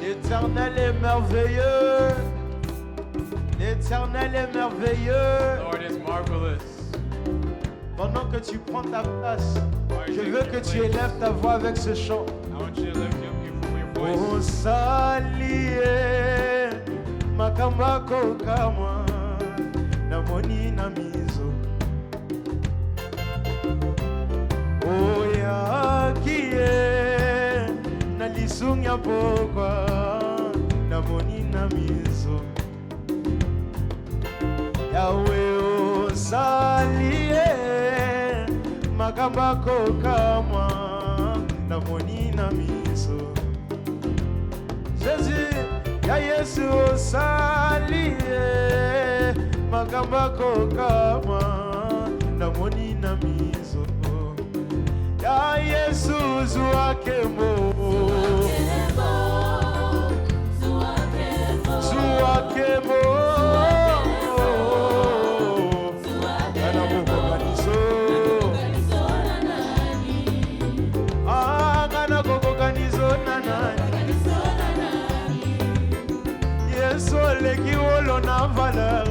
L'Éternel est merveilleux. L'Éternel est merveilleux. Lord is marvelous. Pendant que tu prends ta place, je veux que tu élèves ta voix avec ce chant. I want you to lift up your Oh voice. salie makambako kamwa na moni na mizo. Oh yakie na lisunga pokwa na moni na mizo. Yahweh oh salie makambako kamwa na moni na mizo. Jésus, ya Yesu osalie makambako kama na moni na mizo. Ya Yesu zuakemo zuakemo kana kukoganizo kana kukoganizo na nani. Yesu leki wolo na valeur.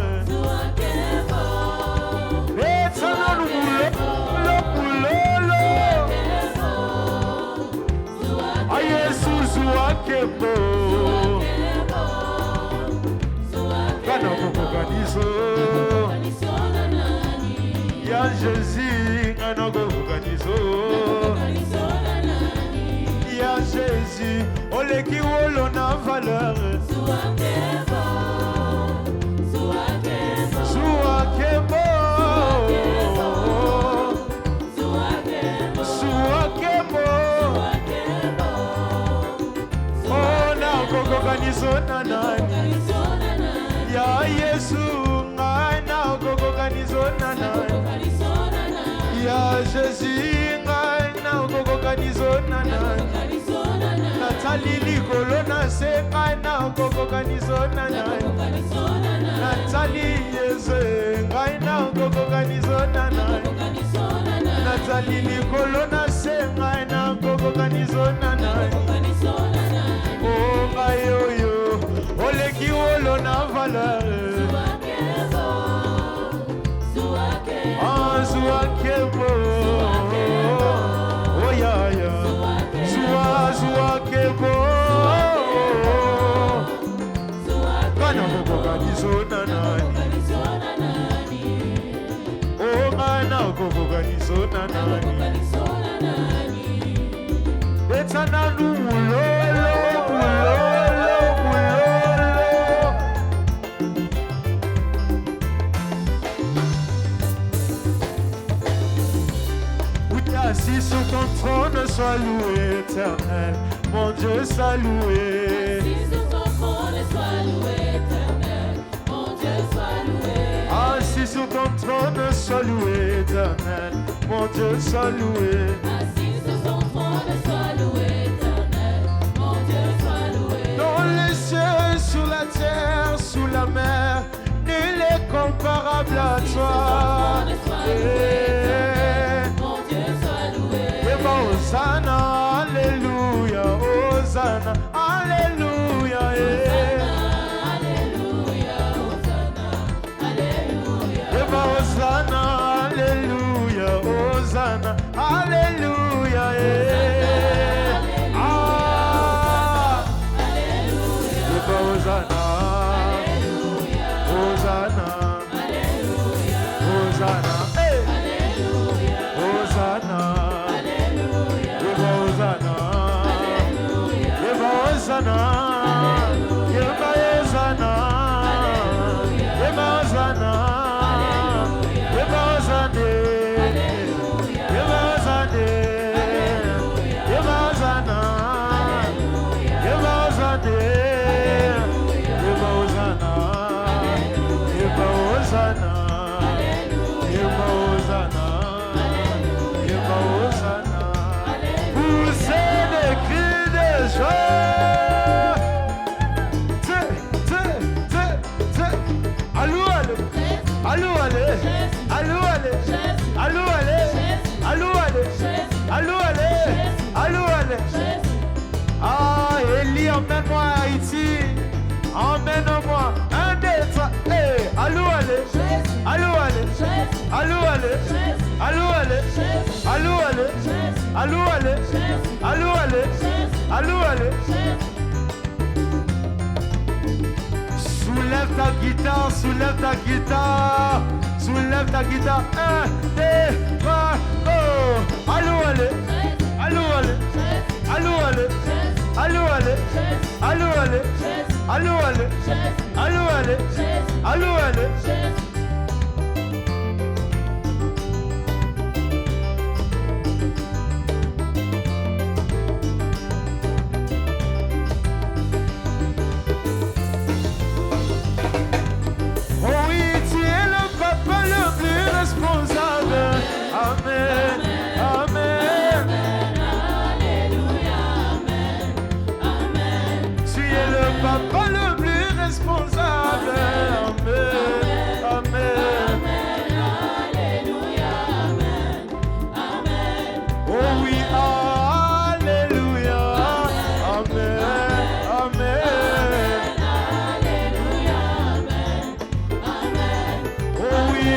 Etana lupulolo. A Yesu zuakebo. Kana kukoganizo. Ya Jésus kana kukoganizo. Ya Jésus oleki wolo na valeur. Zuakebo. Oh na kukoganizo na nani. Ya Yesu ngai na kukoganizo na nani. Ya Jésus ngai na kukoganizo na nani. Natali likolo na se ngai na kukoganizo na nani. Natali Yesu ngai na kukoganizo na nani. Natali likolo na se ngai na kukoganizo na nani. Oh ngai oyo oleki wolo na valeur. Zuakebo. Oh ya ya. Zuakebo. Kana kukoganizo na nani. Oh kana kukoganizo na nani. Betana ulolo. Assis sur ton trône, sois loué, éternel. Mon Dieu, sois loué. Assis sur ton trône, sois loué, éternel. Mon Dieu, sois loué. Assis sur ton trône, sois loué, éternel. Mon Dieu, sois loué. Assis sur ton trône, sois loué, éternel. Mon Dieu, sois loué. Dans les cieux, sur la terre, sous la mer, nul est comparable à toi. Hosanna, Alléluia, Hosanna, Alléluia, Alléluia, Hosanna, Alléluia. Hosanna, Alléluia, Hosanna, Alléluia, Hosanna, Hosanna, Hosanna, Hosanna. Hosanna, poussez des cris de joie. Allô, allô, allô, allô, allô, allô, Allô, allez. Allô, allez. Allô, allez. Allô, allez. Allô, allez. Soulève ta guitare, soulève ta guitare. Soulève ta guitare. 1, 2, 3, oh. Allô, allez. Allô, allez. Allô, allez. Allô, allez. Allô, allez. Allô, allez. Allô, allez. Allô, allez. Amen, amen, alléluia, amen, amen. Tu es le papa le plus responsable. Amen, amen, alléluia, amen, amen. Oh oui, alléluia, amen, amen, alléluia, amen, amen. Oh oui,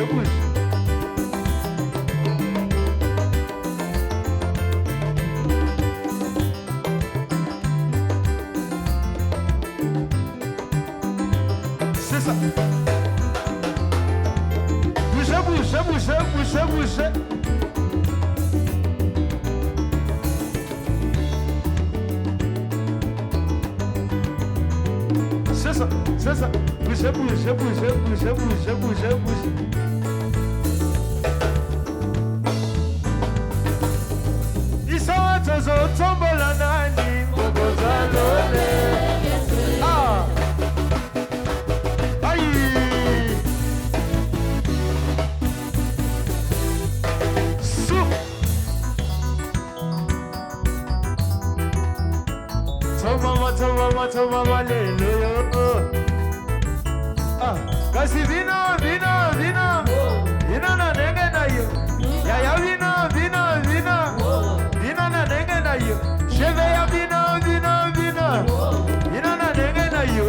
bouge. C'est ça. Bouge. C'est ça. Bouge. Ils sont à tous au tombola nani, Bogozalone. Ah. Aïe. Sou. Tomama, alléluia. Ah, kasi vino na nenge na yo. Ya vino na nenge na yo. Cheve ya vino na nenge na yo.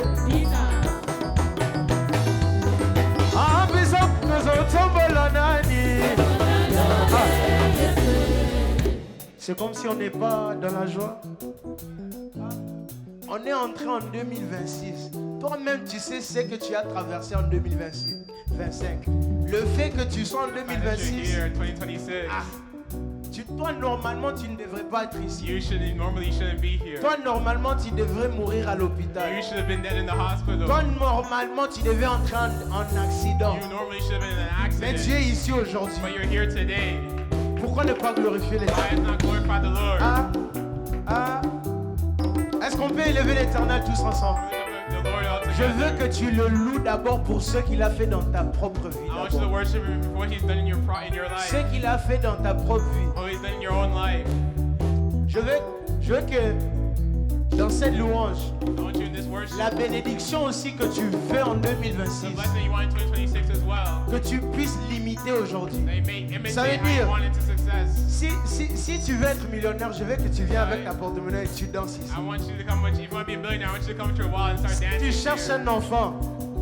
C'est comme si on n'est pas dans la joie. On est entré en 2026. Toi-même, tu sais ce que tu as traversé en 2026, 25. Le fait que tu sois en And that 2026, you're here in 2026. toi, normalement, tu ne devrais pas être ici. You shouldn't be here. Toi, normalement, tu devrais mourir à l'hôpital. You should have been dead in the hospital. Toi, normalement, tu devais entrer en accident. You normally should have been in an Mais accident. tu es ici aujourd'hui. But you're here today. Pourquoi ne pas glorifier les Why not glorify the Lord? Est-ce qu'on peut élever l'Éternel tous ensemble? The Lord all Je together. veux que tu le loues d'abord pour ce qu'il a fait dans ta propre vie. I want you to d'abord. worship Him for what He's done in your life. Ce qu'il a fait dans ta propre vie. What He's done in your own life. Je veux que dans cette louange, I want you in this worship. la bénédiction aussi que tu fais en The 2026, blessing you want in 2026 as well. que tu puisses l'imiter aujourd'hui. They may imitate Ça veut how dire- you want into success. Si tu veux être millionnaire, je veux que tu viennes avec ta porte-monnaie et tu danses ici. I want you to come, if you want to be a billionaire, I want you to come to your wallet and start Si dancing. tu cherches here. un enfant,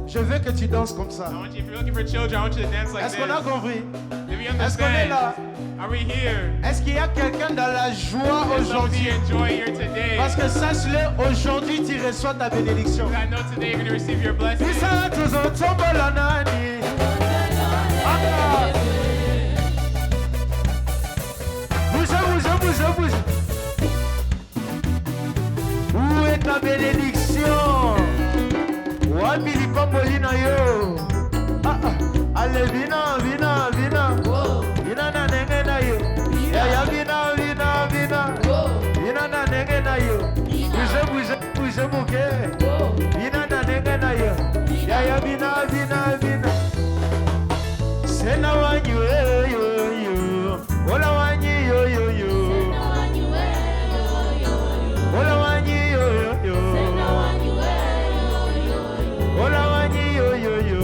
je veux que tu danses comme ça. I want you, if you're looking for children, I want you to dance like Est-ce this. qu'on a compris? Do we Est-ce qu'on est understand? là? Are we here? Est-ce qu'il y a quelqu'un dans la joie Is somebody aujourd'hui? enjoy here today? Parce que sache-le, aujourd'hui tu reçois ta bénédiction. I know today you're going to receive your blessing. Isa tuzotombola nani? Aka. Bouge. Où est ta bénédiction? Wapi lipamboli na yo? Allez, vina. Vina na nenge na yo. Ya vina. Vina na nenge na yo. Bouge muke. Vina na nenge na yo. Ya vina. Sena wanyi yo. Ola wanyi yo. Ola wanyi yo. Ola wanyi yo.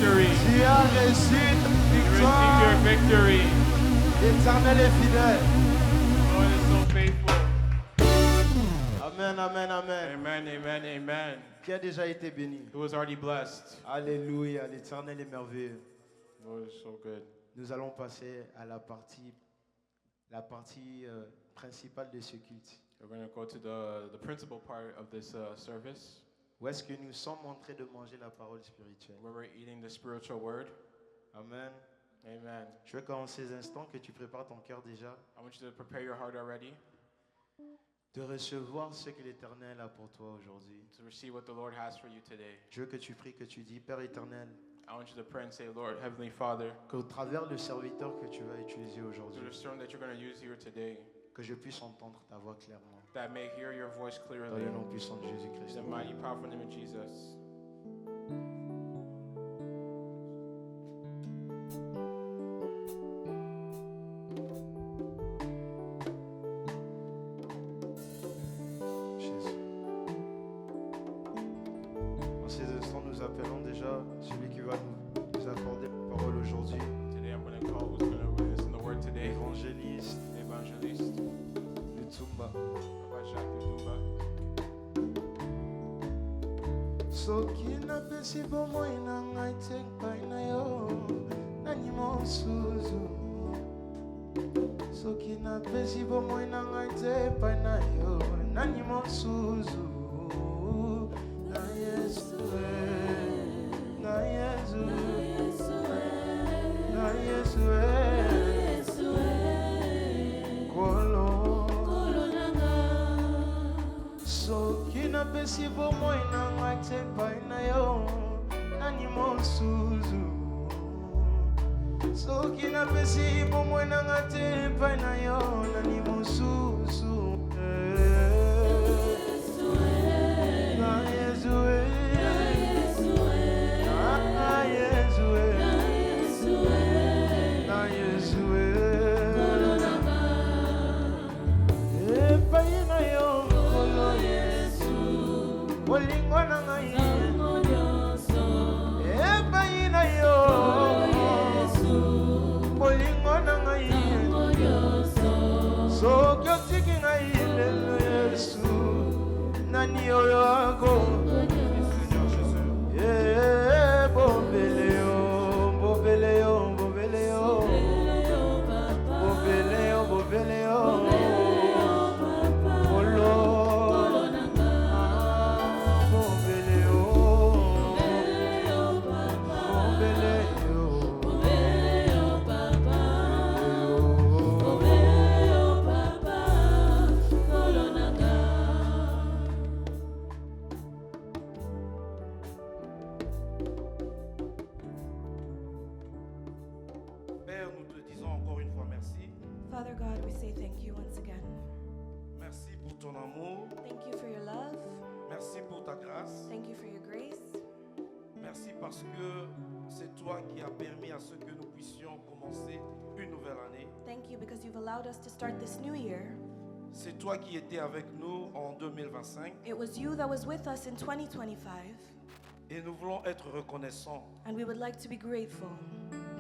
victory. Tu as reçu ta You receive your victoire. victory. L'Éternel est fidèle. The Lord is so faithful. Amen, amen, amen. Amen, amen, amen. Qui a déjà été béni. Who was already blessed. Alléluia, l'Éternel est merveilleux. The Lord is so good. Nous allons passer à la partie principale de ce culte. We're going to go to the principal part of this service, Où est-ce que nous sommes en train de manger la parole spirituelle. where we're eating the spiritual word. Amen. Amen. Je veux qu'en ces instants que tu prépares ton cœur déjà, I want you to prepare your heart already de recevoir ce que l'Éternel a pour toi aujourd'hui. to receive what the Lord has for you today. Je veux que tu pries, que tu dis, Père éternel, I want you to pray and say, Lord, Heavenly Father, qu'au travers du serviteur que tu vas utiliser through aujourd'hui, the sermon that you're going to use here today, que je puisse entendre ta voix clairement. that may hear your voice Dans clearly. le nom puissant de In Jésus-Christ. the mighty, powerful name of Jesus. Jésus. En ces instants, nous appelons déjà celui qui va nous accorder la parole aujourd'hui, Today I'm going to call who's going to listen the word today. l'évangéliste Evangelist Lutsumba. Papa Jacques Lutumba. soki napesi bomoi na ngai te epai na yo nani mosusu soki napesi bomoi na ngai te epai na yo nani mosusu na yesu na yesu na yesu kolo soki napesi bomoi na ngai te epai na yo nani mosusu soki napesi bomoi na ngai te epai na yo nani mosusu na yesu na yesu na yesu epai na yo kolo yesu bolingo na ngai epai na yo bolingo na ngai soki otiki ngai lelo yesu nani oyo ako bombele yo bombele yo bombele yo bombele yo bombele yo olo bombele yo bombele yo Père, nous te disons encore une fois merci. Father God, we say thank you once again. Merci pour ton amour. Thank you for your love. Merci pour ta grâce. Thank you for your grace. Merci parce que c'est toi qui as permis à ce que nous puissions commencer une nouvelle année. Thank you because you've allowed us to start this new year. C'est toi qui étais avec nous en 2025 It was you that was with us in 2025, et nous voulons être reconnaissants. and we would like to be grateful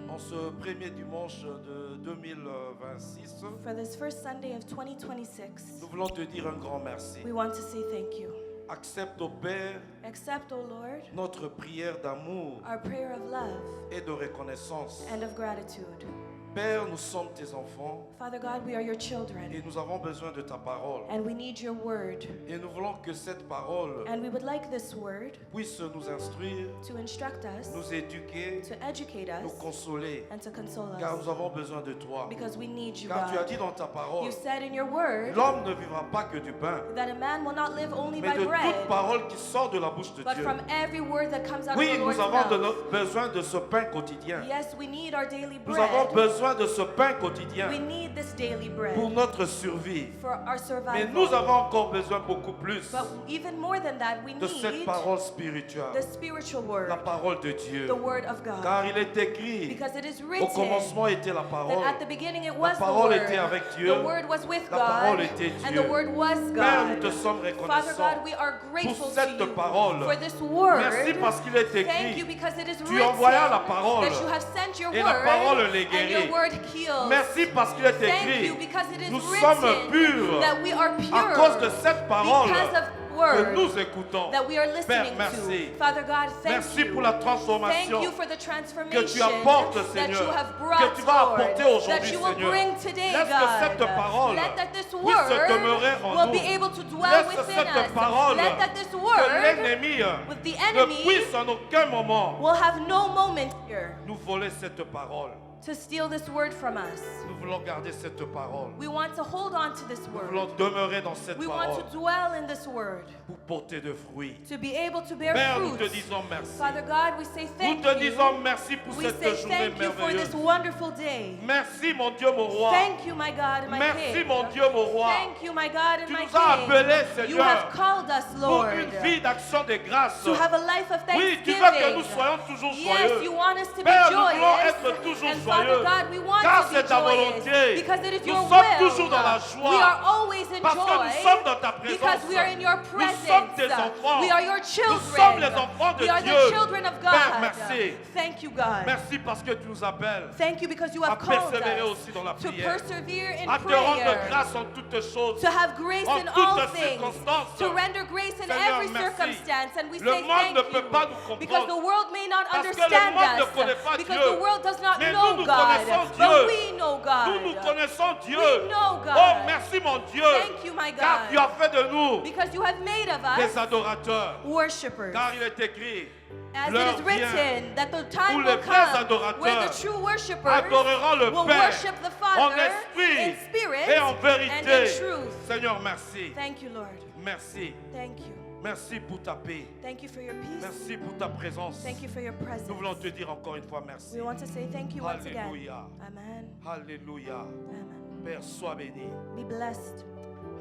En ce premier dimanche de 2026, for this first Sunday of 2026. nous voulons te dire un grand merci. We want to say thank you. Accepte, ô Père, Accept, O Lord, notre prière d'amour our prayer of love et de reconnaissance. and of gratitude. Père, nous sommes tes enfants Father God, we are your et children, nous avons besoin de ta parole. and we need your word. Et nous voulons que cette parole And we would like this word puisse nous instruire, to instruct us, nous éduquer, to educate nous us, consoler, and to console car us, nous avons besoin de toi. because we need you, Car tu as God. dit dans ta parole, You said in your word l'homme ne vivra pas que du pain, that a man will not live only mais by de toute bread, parole qui sort de la bouche de but Dieu. from every word that comes out Oui, of the nous Lord's avons mouth. besoin de ce pain quotidien. Yes, we need our daily Nous avons bread. besoin de ce pain quotidien We need this daily bread pour notre survie. for our Mais nous survival. avons encore besoin beaucoup plus But even more than that, we de cette need parole spirituelle, the spiritual word, la parole de Dieu. the word of God. Car il est écrit, Because it is au written commencement était la that parole. at the beginning it was the parole word. était avec Dieu. The word was with La God. parole était And Dieu. the word was Père, nous God. te sommes Father reconnaissants God, we are grateful pour to cette you parole. for this word. Merci parce qu'il est Thank you écrit. because it is Tu written envoyas la parole. that you have sent your Et word la parole les and guérit. your word heals. Merci parce qu'il est Thank you écrit. because it is Nous written sommes purs that we are pure à cause de cette parole because of the que word nous écoutons. that we are Père, listening merci. to. Father God, thank Merci you. pour la Thank transformation you for the que transformation tu apportes, that you Seigneur, have brought, que tu vas Lord, apporter that aujourd'hui, you will Seigneur. bring today, Laisse que God. cette parole Let that this puisse word demeurer en will nous. be able to dwell Laisse within cette us. parole Let that this que word l'ennemi with the ne enemy puisse en aucun moment will have no moment here nous voler cette parole. to steal this word from us. Nous voulons garder cette parole. We want to hold on to this Nous word. voulons demeurer dans cette We want parole to dwell in this word, pour porter de fruits. to be able to bear Père, nous te fruit. disons merci. Father God, we say Nous thank te you. disons merci pour We cette say journée thank you for this merveilleuse. wonderful day. Merci mon Dieu, mon roi. Thank you, my God and my Merci King. mon Dieu, mon roi. Thank you, my God and Tu my nous as appelés, King. You Seigneur, have called us, pour Lord, une vie d'action de grâce. to have a life of Oui, tu thanksgiving. veux que nous soyons toujours Yes, joyeux. you want us to be Père, nous voulons joyous. être toujours And Father joyeux. God, we want Car to be c'est ta joyous. volonté. Because it is Nous your sommes will. toujours dans la joie. We are always in Parce que joy. nous sommes dans ta présence. Because we are in your Nous sommes presence. tes enfants. We are your Nous children. sommes les enfants de We are Dieu. the children of God. Père, merci. Thank you, God. Merci parce que tu nous appelles Thank you because you à have called persévérer us aussi dans la to prière, persevere in à te rendre prayer, grâce en toutes choses, to have grace en in toutes all things, circonstances. to render grace in Seigneur, every merci. circumstance. And we Le say monde thank ne peut pas nous you comprendre. because the world may not Parce que le understand monde ne us, connaît pas because Dieu. the world does not Mais know nous God, connaissons but Dieu. we know God. Nous connaissons Dieu. We know God. Oh, merci mon Dieu. Thank you, my Car tu as God, fait de nous because you have made of des us adorateurs. worshipers. Car il est écrit, As it l'heure is vient written that the où time les will vrais come adorateurs where the true worshippers adoreront le will Père worship the en Father esprit in spirit et en and vérité. in truth. Seigneur, merci. Thank you, Lord. Merci. Thank you. Merci pour ta paix. Thank you for your peace. Merci pour ta présence. Thank you for your presence. Nous voulons te dire encore une fois merci. We want to say thank you once again. Alléluia. Amen. Alléluia. Amen. Père, sois béni. Be blessed.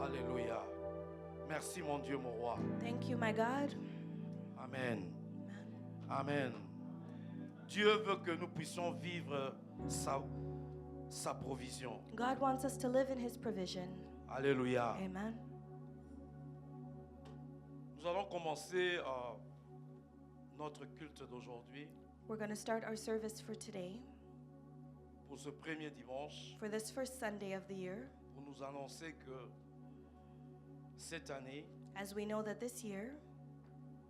Alléluia. Merci mon Dieu, mon roi. Thank you, my God. Amen. Amen. Dieu veut que nous puissions vivre sa provision. God wants us to live in His provision. Alléluia. Amen. Nous allons commencer notre culte d'aujourd'hui We're going to start our service for today, pour ce premier dimanche, for this first Sunday of the year, pour nous annoncer que cette année, as we know that this year,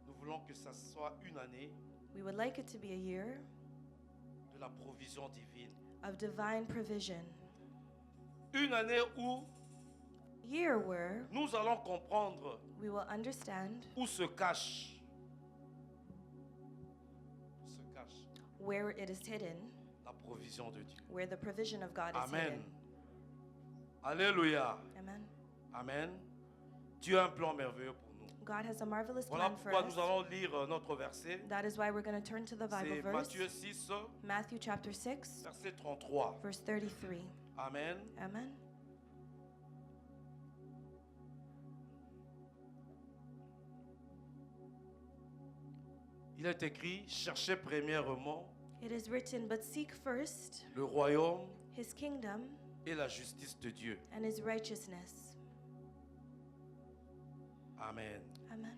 nous voulons que ça soit une année we would like it to be a year de la provision divine. of divine provision. Une année où Year where nous allons comprendre we will understand où se cache where it is hidden, la provision de Dieu. where the provision of God is Amen. hidden. Alléluia. Amen. Amen. Dieu a un plan merveilleux pour nous. God has a marvelous Voilà plan for pourquoi us. nous allons lire notre verset. That is why we're going to turn to the Bible C'est verse, Matthieu 6, Matthew chapter 6, verset 33. verse 33. Amen. Amen. Il est écrit, cherchez premièrement It is written, but seek first le royaume His kingdom et la justice de Dieu. and His righteousness. Amen. Amen.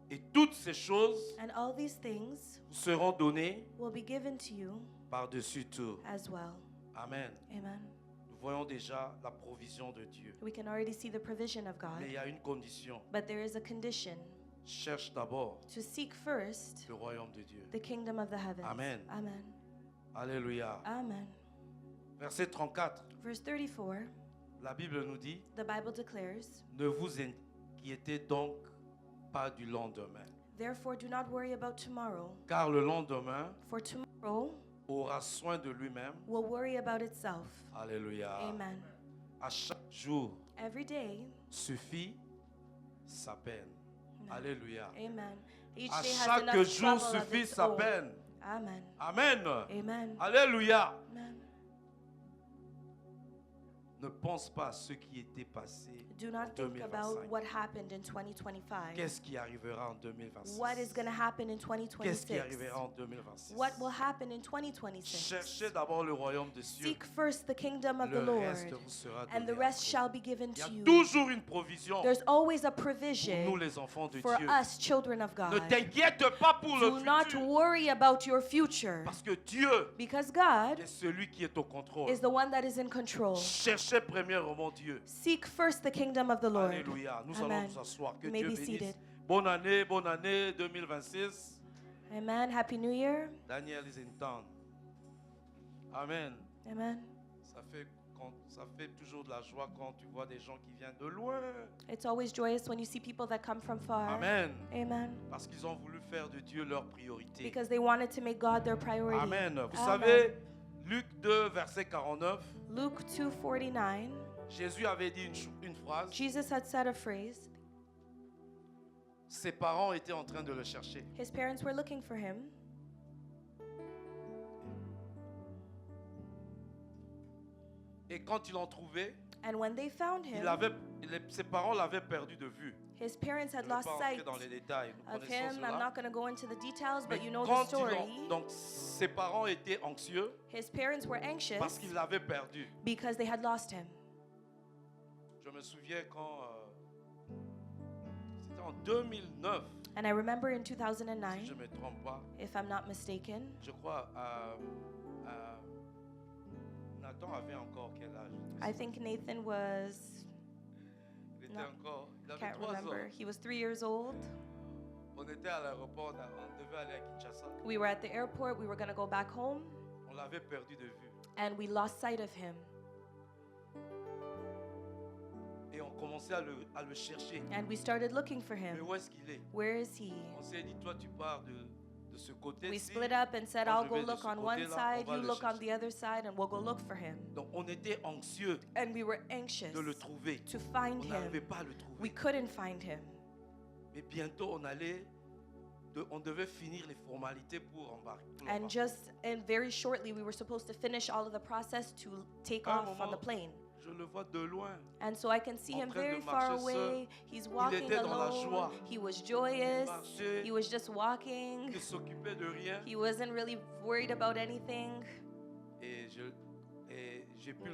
Et toutes ces choses And all these things vous seront données will be given to you par-dessus tout. as well. Amen. Amen. Nous voyons déjà la provision de Dieu. We can already see the provision of God, Mais il y a une condition. but there is a condition: Cherche d'abord to seek first le royaume de Dieu. the kingdom of the heavens. Amen. Amen. Alléluia. Amen. Verset 34. Verse 34, La Bible nous dit, the Bible declares, ne vous inquiétez donc pas du lendemain, therefore do not worry about tomorrow, car le lendemain for tomorrow aura soin de lui-même. will worry about itself. Alléluia. Amen. À chaque jour Every day, suffit sa peine. Amen. Alléluia. Amen. Each À day has chaque enough jour trouble of suffit its sa own. peine. Amen. Amen. Amen. Alléluia. Amen. Ne pense pas à ce qui était passé Do en not think about 2025. what happened in 2025. Qu'est-ce qui arrivera en 2026? What is going to happen in Qu'est-ce qui 2026? arrivera en 2026? What will happen in 2026? Cherchez d'abord le royaume des cieux. Seek first the kingdom of the Le Lord, reste vous sera and the donné rest après. shall be given Il y a to you. toujours une provision There's always a pour nous provision les enfants de for Dieu. us, children of Ne God. t'inquiète pas pour le Do not futur. worry about your future, Parce que Dieu because God est celui qui est au contrôle. is the one that is in control. Cherchez premièrement Dieu. Seek first the kingdom of the Lord. Alléluia. Nous Amen. allons nous asseoir. Que You may Dieu be bénisse. seated. Bonne année 2026. Amen. Happy New Year. Daniel is in town. Amen. Amen. Ça fait toujours de la joie quand tu vois des gens qui viennent de loin. It's always joyous when you see people that come from far. Amen. Amen. Parce qu'ils ont voulu faire de Dieu leur priorité. Because they wanted to make God their priority. Amen. Vous Amen. savez, Luc 2, verset 49, Luke 2:49, Jésus avait dit une phrase. Jesus had said a phrase. Ses parents étaient en train de le chercher. His parents were looking for him. Et quand ils l'ont trouvé, And when they found him, ses parents l'avaient perdu de vue. his parents Je had ne vais lost pas entrer sight dans les détails. Nous of connaissons him. I'm cela. not going to go into the details, Mais but you know the quand story. donc ses parents étaient anxieux His parents were anxious parce qu'ils l'avaient perdu. because they had lost him. Je me souviens quand c'était en 2009, And I remember in si 2009, je ne me trompe pas, if I'm not mistaken, je crois Nathan avait encore quel âge? I think Nathan was, Il était no, encore, il avait can't 3 ans. remember. He was 3 years old. On était à l'aéroport, on devait aller à Kinshasa. We were at the airport. We were going to go back home, On l'avait perdu de vue. and we lost sight of him. Et on commençait à le chercher. And we started looking for Mais him. où est-ce qu'il est? Where is he? On s'est dit, toi tu pars de ce côté. We split up and said, Moi, I'll je go vais de look ce on one côté-là, side, on va you le look on chercher. the other side, and we'll go look for him. Donc on était anxieux And we were anxious de le trouver. to find On n'arrivait him. pas à le We trouver. couldn't find him. Mais bientôt on devait finir les formalités pour embarquer. And very shortly, we were supposed to finish all of the process to take À un off on the moment, plane. Je le vois de loin. And so I can see En him train de very far marcher seul. away. He's walking était dans la alone. joie. He was joyous. marchait. He was just walking. Il ne s'occupait de rien. He wasn't really worried about anything. Et j'ai pu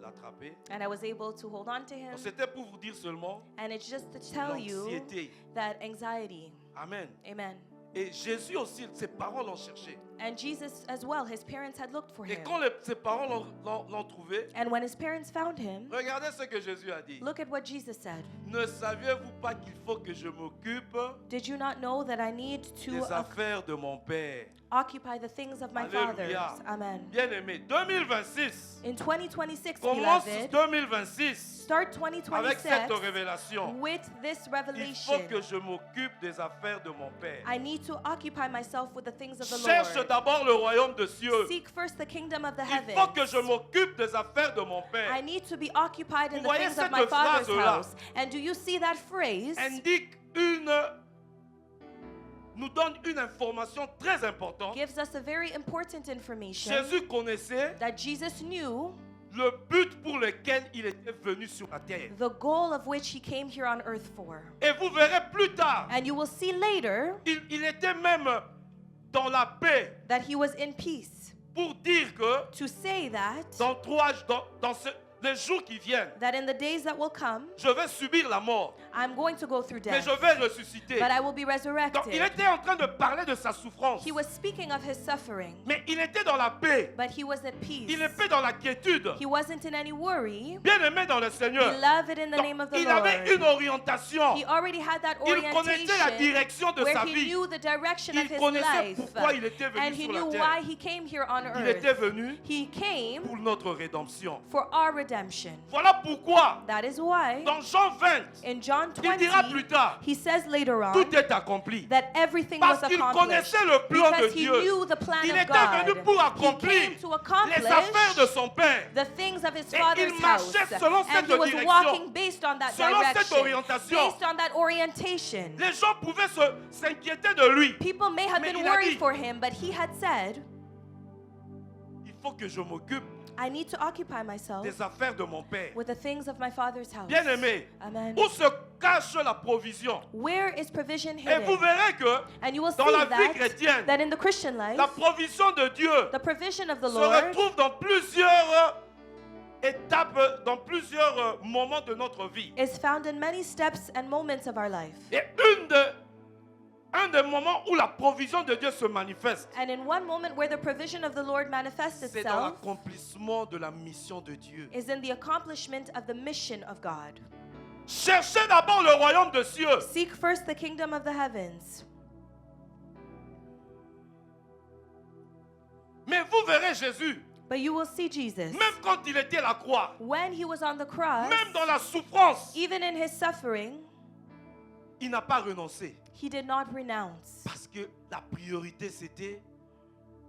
l'attraper. And I was able to hold on to him. Donc, c'était pour vous dire seulement And it's just to tell you l'anxiété. that anxiety. Amen. Amen. Et Jésus aussi, ses parents l'ont cherché. And Jesus as well, his parents had looked for Et him. quand ses parents l'ont trouvé, And when his parents found him, regardez ce que Jésus a dit. look at what Jesus said. Ne saviez-vous pas qu'il faut que je m'occupe Did you not know that I need des to affaires de mon Père? occupy the things of my Alléluia. father's? Amen. Bien-aimé, 2026. In 2026, Commence beloved, 2026 start avec cette 2026 révélation. with this Il faut revelation. que je m'occupe des affaires de mon Père. I need to occupy myself with the things of the Cherche Lord. d'abord le royaume des cieux. Seek first the kingdom of the Il faut que je heavens. m'occupe des affaires de mon I Père. need to be occupied in Vous the voyez things of cette my father's phrase-là? house. And do you see that phrase? Nous donne une information très importante. Gives us a very important information Jésus connaissait that Jesus knew le but pour lequel il était venu sur la terre. the goal of which he came here on earth for. Et vous verrez plus tard, And you will see later il était même dans la paix that he was in peace. pour dire que To say that dans les jours qui viennent, that in the days that will come, je vais subir la mort, I'm going to go through mais death, je vais ressusciter. but I will be Donc il resurrected. était en train de parler de sa souffrance, He was speaking of his suffering, mais il était dans la paix. but he was at peace. Il était dans la quiétude. He wasn't in any worry. Bien-aimé dans le Seigneur. Beloved in the Donc, name of the il avait une Lord. orientation. He already had that Il connaissait la orientation direction de where sa he vie. knew the direction of Il his connaissait life. pourquoi il était And venu he sur knew la why terre. he came here on Il était earth. venu He came pour notre rédemption. for our Vous redemption. Voilà pourquoi, That is why dans Jean 20, in John il dira plus 20, tard, he says later on tout est accompli. that everything was Parce qu'il accomplished. connaissait le plan de Because he Dieu. knew the plan Il of était God. venu pour He accomplir came to les accomplish affaires de son Père. the things of his Et father's il house. marchait selon And cette he was direction. walking based on that Selon cette direction. orientation. Based on that orientation. Les gens pouvaient s'inquiéter de lui. People may have Mais been il a worried dit, for him, but he had said, il faut que je m'occupe I need to occupy myself des affaires de mon Père. with the things of my father's house. Bien-aimé, Amen. où se cache la provision? Where is provision Et vous hidden? verrez que And you will dans see la vie chrétienne, that in the Christian life, la provision de Dieu the provision of the se Lord retrouve dans plusieurs étapes, dans plusieurs moments de notre vie. is found in many steps and moments of our life. Et un des moments où la provision de Dieu se manifeste, And in one moment where the provision of the Lord manifests c'est dans itself l'accomplissement de la mission de Dieu. is in the accomplishment of the mission of God. Cherchez d'abord le royaume des cieux. Seek first the kingdom of the heavens. Mais vous verrez Jésus, But you will see Jesus. même quand il était à la croix, When he was on the cross, même dans la souffrance, even in his suffering, il n'a pas renoncé. he did not renounce. Parce que la priorité, c'était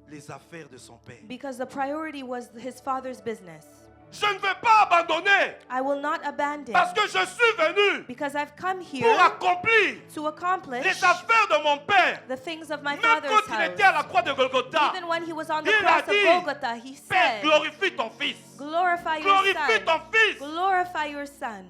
les affaires de son Père. Because the priority was his father's business. Je ne vais pas abandonner I will not abandon. parce que je suis venu Because I've come pour here accomplir to accomplish les affaires de mon Père. the things of my Même father's quand il était à la house. croix de Golgotha, Even when he was on the il a cross of dit, Golgotha, he Père, said, glorifie ton Fils. glorify your Glorifie son. ton Fils. Glorify your son.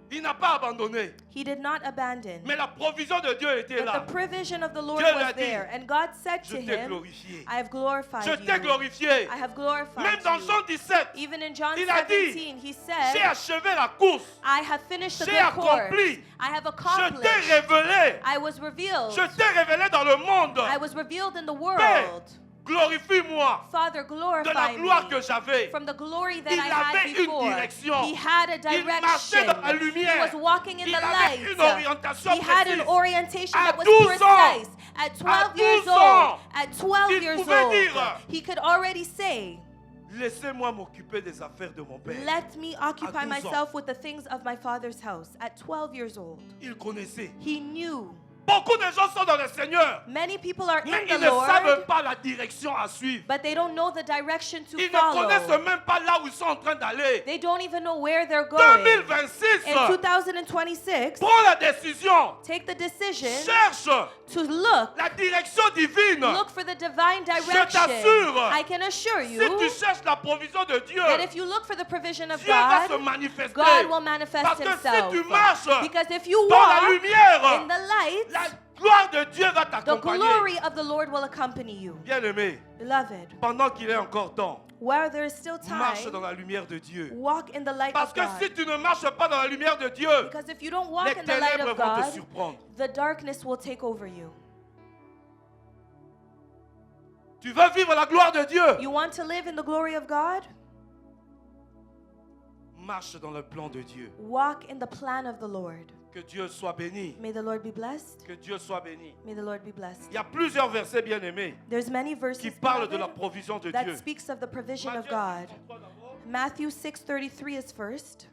Il n'a pas abandonné. He did not abandon. Mais la provision de Dieu était But là. the provision of the Lord Dieu l'a was dit, there. And God said Je to t'ai him, glorifié. I have glorified Je t'ai you. glorifié. I have glorified Même dans you. Jean 17, Even in John il a dit, 17, he j'ai said, achevé la course. I have finished the J'ai good course. accompli. I have Je t'ai accomplished. révélé. I was revealed. Je t'ai révélé dans le monde. I was revealed in the Père, world. glorifie-moi Father, de la glorify gloire me que j'avais. from the glory that Il I had avait une before. direction. He had a Il marchait direction. dans la He lumière. was walking in Il the avait light. une orientation He had an précise. orientation À that was 12 ans, precise. At 12 à years 12 ans, old, at 12 il years pouvait old, dire, he could already say, Laissez-moi m'occuper des affaires de mon Père. let me occupy 12 ans. myself with the things of my father's house. At 12 years old, Il connaissait. he knew. Beaucoup de gens sont dans le Seigneur, Many people are mais in ils the ne savent Lord, pas la direction à suivre. but they don't know the direction to Ils ne connaissent follow. même pas là où ils sont en train d'aller. They don't even know where they're going. 2026, In 2026, prends la décision. take the decision Cherche to look la direction divine. for the divine t'assure, direction. I can assure Si you tu cherches la provision de Dieu, that if you look for the provision of Dieu va se God, manifester. God will manifest Parce que himself. si tu marches Because if you dans la walk lumière, in the light, la gloire de Dieu va the t'accompagner. glory of the Lord will accompany you. Bien-aimé, Beloved, pendant qu'il est encore temps, while there is still marche dans time, la lumière de Dieu. walk in the light Parce of que si God. tu ne marches pas dans la lumière de Dieu, Because if you don't walk les in the light ténèbres of vont te God, surprendre. the darkness will take over you. Tu veux vivre la gloire de Dieu, You want to live in the glory of God? marche dans le plan de Dieu. Walk in the plan of the Lord. Que Dieu soit béni. May the Lord be blessed. Que Dieu soit béni. May the Lord be blessed. Il y a plusieurs versets bien-aimés There's many verses qui parlent de la beloved, provision de that Dieu. speaks of the provision of Matthieu God. 6:33 d'abord. Matthew 6:33 is first.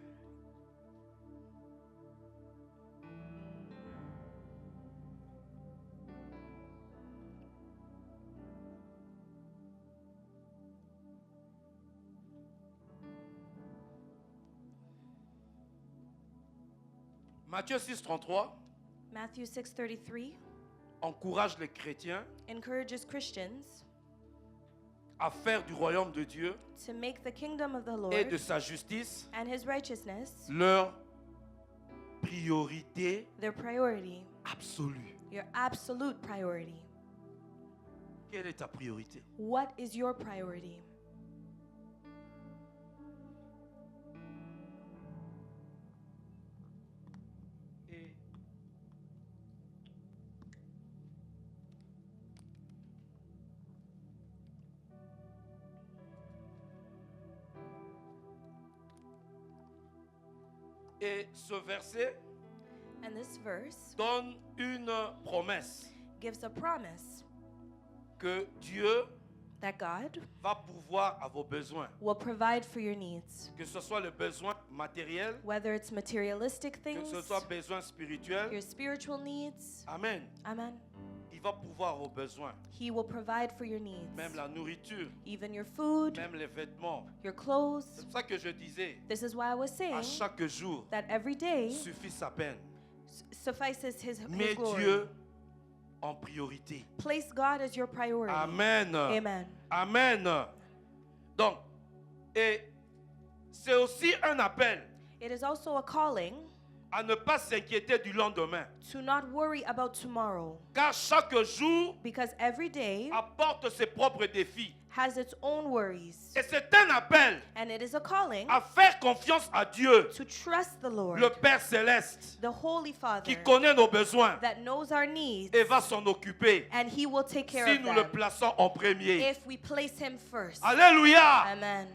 Matthieu 6:33 Matthew 6:33 encourage les chrétiens encourages Christians à faire du royaume de Dieu to make the kingdom of the et de Lord sa justice and his righteousness leur priorité their priority, absolue. your absolute priority. Quelle est ta priorité? What is your priority? Et Et ce verset And this verse donne une promesse gives a promise que Dieu that God va pourvoir à vos besoins. will provide for your needs, Que ce soit le besoin matériel, whether it's materialistic que things, ce soit besoin spirituel. your spiritual needs. Amen. Amen. Il va pourvoir aux besoins. He will provide for your needs, Même la nourriture, even your food, même les vêtements. your clothes. C'est pour ça que je disais, This is why I was à saying chaque jour, that every day suffit sa peine. suffices his Mets glory. Dieu en priorité. Place God as your priority. Amen. Amen. Amen. Donc, et c'est aussi un appel It is also a calling à ne pas s'inquiéter du lendemain. to not worry about tomorrow, Car chaque jour because every day apporte ses propres défis. has its own worries. Et c'est un appel And it is a calling à faire confiance à Dieu, to trust the Lord, le Père céleste, the Holy Father, qui connaît nos besoins that knows our needs, et va s'en occuper and He will take care si of nous le them plaçons en premier. if we place Him first. Alléluia. Amen.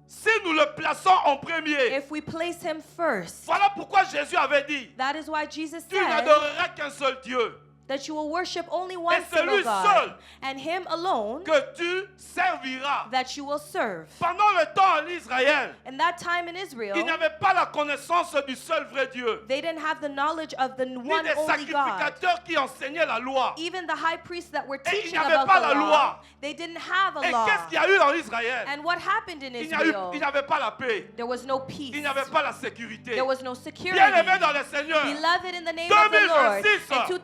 Si nous le plaçons en premier. If we place Him first, Voilà pourquoi Jésus avait dit, that is why Jesus tu said n'adoreras qu'un seul Dieu, that you will worship only one c'est lui single God, seul and Him alone que tu serviras. that you will serve. Pendant le temps en Israël, In that time in Israel, il n'y avait pas la connaissance du seul vrai Dieu, they didn't have the knowledge of the ni one des only God. sacrificateurs qui enseignaient la loi. Even the high priests that were Et il n'y teaching avait about pas the la law, loi. they didn't have a Et law. qu'est-ce qu'il y a eu en Israël? And what happened in Il Israel? n'y avait pas la paix, There was no peace. il n'y avait pas la sécurité. There was no security. Bien-aimés dans le Seigneur, Beloved in the name of the Lord, 2026, in si tu veux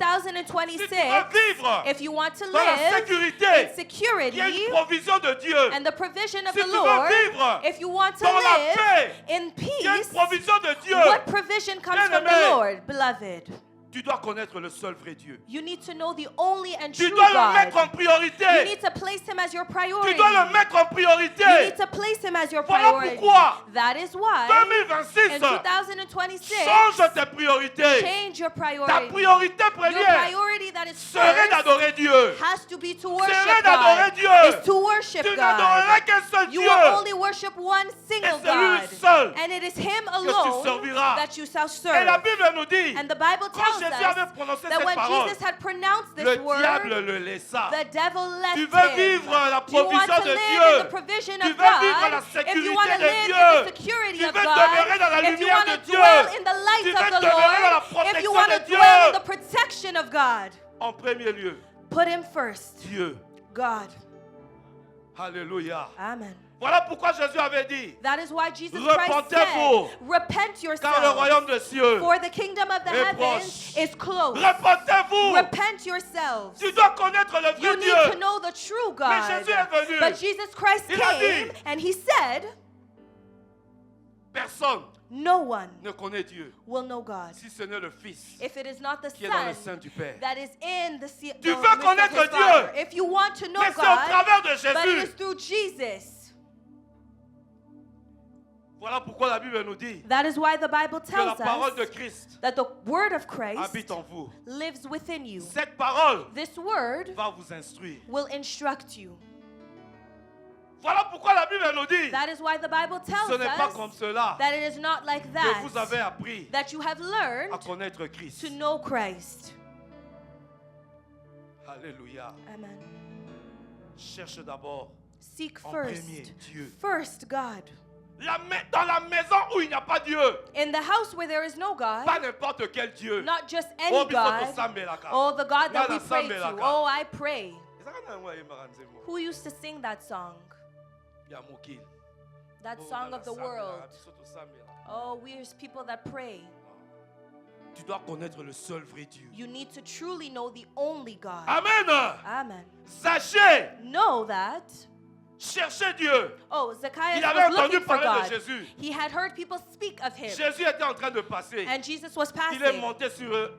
2026, vivre if you want to dans la live sécurité, in il security y a une provision de Dieu. and the provision of Si the tu veux Lord, vivre if you want to dans la live paix, in il y a une peace, provision de Dieu. what provision comes from the Bien-aimé, Lord, beloved? Tu dois connaître le seul vrai Dieu. You need to know the only and Tu true dois le mettre en God. priorité. You need to place Him as your Tu priority. dois le mettre en You priorité. need to place Him as your Voilà priority. pourquoi That is why 2026, in 2026, change tes priorités. change your Ta priority. priorité Your première priority that is serait first d'adorer Dieu. has to be to Serait worship d'adorer God. Dieu. Is to worship Tu God. n'adoreras qu'un seul You Dieu. will only worship one single Et c'est lui God. seul And it is Him tu alone serviras. that you shall Et la serve. Bible nous dit, And the Bible quand tells Jésus avait us prononcé that cette when parole, Jesus had pronounced le this word, diable le laissa. the devil left Tu veux him. vivre la Do you want provision to de live Dieu. in the provision Tu of veux vivre la God? If you sécurité want to de live in Dieu. the security Tu of veux God, demeurer dans la if you lumière want de to Dieu. dwell in the Tu light veux of the demeurer dans la Lord, if protection you want de to Dieu. dwell in the protection of God, En premier lieu, put Him first. Dieu. God. Alléluia. Amen. Voilà pourquoi Jésus avait dit, That is why Jesus Christ repentez-vous, said, repent car le yourselves, royaume des cieux for the kingdom of the est heavens proche. is close. Repentez-vous. Repent yourselves. Tu dois connaître le You vrai need to Dieu. know the true Mais God. Jésus est venu. But Jesus Christ Il a came dit, and He said, Personne no one ne connaît Dieu will know God si ce n'est le Fils if it is not the qui est dans le Son sein du Père. that is in the Tu veux midst of connaître His Dieu. Father. If you want to know Mais c'est au God, travers de but it is Jésus. through Jesus. Voilà pourquoi la Bible nous dit That is why the Bible que la tells parole de us Christ that the word of Christ habite en vous. lives within you. Cette parole This word va vous instruire. will instruct you. Voilà pourquoi la Bible nous dit That is why the Bible tells ce n'est pas us comme cela that it is not like que vous that, avez appris that you have à learned connaître Christ. to know Christ. Alléluia. Amen. Cherche d'abord Seek en first, premier Dieu. first God. Dans la maison où il n'y a pas Dieu, In the house where there is no God, pas n'importe quel Dieu. not just Oh, any biso God, tosambelaka. oh, the God that we Ngana pray to. sambelaka. Oh, I pray. Ezaka na yango ayembaka nzembo Who used to sing that song? ya mokili. That Oh, song ngana of the sambelaka, world. biso tosambelaka. Oh, we are people that pray. Tu dois connaître le seul vrai Dieu. You need to truly know the only God. Amen. Amen. Sachez, Know that. cherchez Dieu. Oh, Zacchaeus Il avait was entendu looking for parler God. de Jésus. He had heard people speak of him. Jésus était en train de passer. And Jesus was Il est passing. monté sur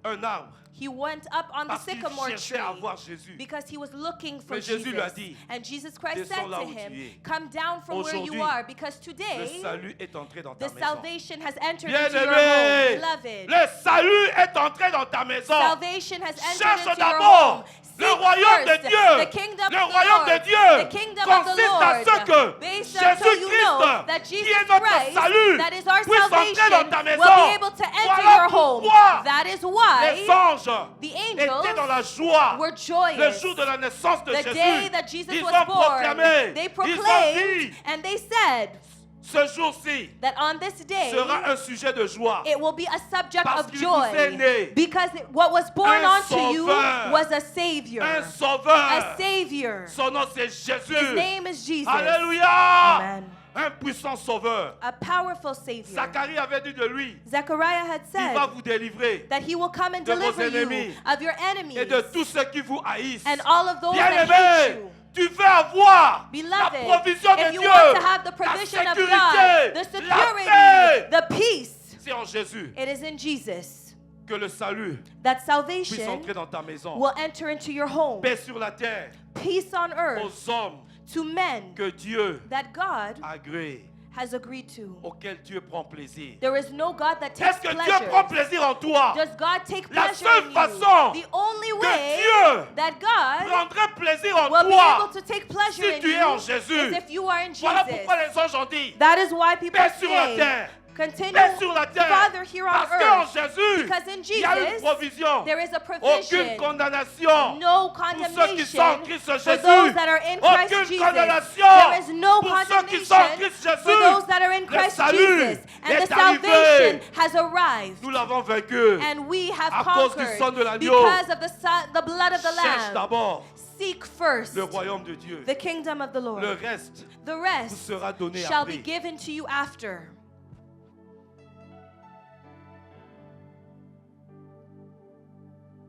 un arbre He went up on the parce qu'il sycamore cherchait à tree voir Jésus. because he was looking for Mais Jésus lui a Jesus. dit, And Jesus Christ descends said là to où tu him, es. come down from where you Aujourd'hui, are because Le today salut est entré dans ta the maison. salvation has entered into your home. Bien-aimé, Beloved, le salut est entré dans ta maison. salvation has entered Cherche into your d'abord home. le Seek royaume de first Dieu. the kingdom Le of the royaume de Lord. Dieu The kingdom of the consiste à ce que Lord. Based on so you know that Jésus-Christ, qui Jesus est notre Christ, salut, that is our puisse entrer dans salvation, ta maison. will be able to enter Voilà your home. pourquoi That is why les anges The étaient dans angels la joie. were Le joyous. jour de la naissance de The day Jésus, that Jesus ils was ont born, proclamé, they ils ont proclaimed dit, and they said ce jour-ci that on this day sera un sujet de joie. it will be a subject Parce of qu'il vous est joy né because what was born un unto you sauveur. was a savior. Un A sauveur. savior. Son nom c'est His Jésus. name is Jesus. Alléluia. Amen. Un puissant sauveur. A powerful savior. Zacharie avait dit de lui, Zechariah had il said va vous délivrer that he will come and de vos deliver you ennemis of your enemies et de tous ceux qui vous haïssent. and all of those that hate Bien-aimé, you. tu veux avoir la Beloved, provision de if you Dieu, want to have the la provision of sécurité, God, the la security, paix, the peace, c'est en Jésus it is in Jesus que le salut that puisse salvation entrer dans ta maison. will enter into your home. Paix sur la terre Peace on earth aux hommes to men que Dieu that God agrée, has agreed to. auxquels Dieu prend plaisir. There is no God that takes Est-ce que Dieu prend pleasure. plaisir en toi? Does God take La pleasure seule in façon you? The only que way Dieu that God prendrait plaisir en will be able toi to take pleasure si in tu es you en Jésus. is if you are in Voilà Jesus. pourquoi les anges ont dit That is why people paix sur la say, terre. continue, Paix sur la terre. Father, here on Parce qu'en earth, Jésus, because in il y a une Jesus, provision. there is a Aucune provision, condamnation no pour ceux qui sont en condemnation Christ for Jésus. those that are in Christ Aucune Jesus. condamnation There is no pour ceux qui sont en condemnation Christ for Jésus. those that are in Le Christ salut Jesus. And est the salvation arrivé. has arrived. Nous l'avons vaincu. And we have À cause du conquered sang de l'agneau. because of the blood of the Cherche Lamb. d'abord Seek first le royaume de Dieu. the kingdom of the Lord. Le reste The vous rest sera donné shall be après. given to you after.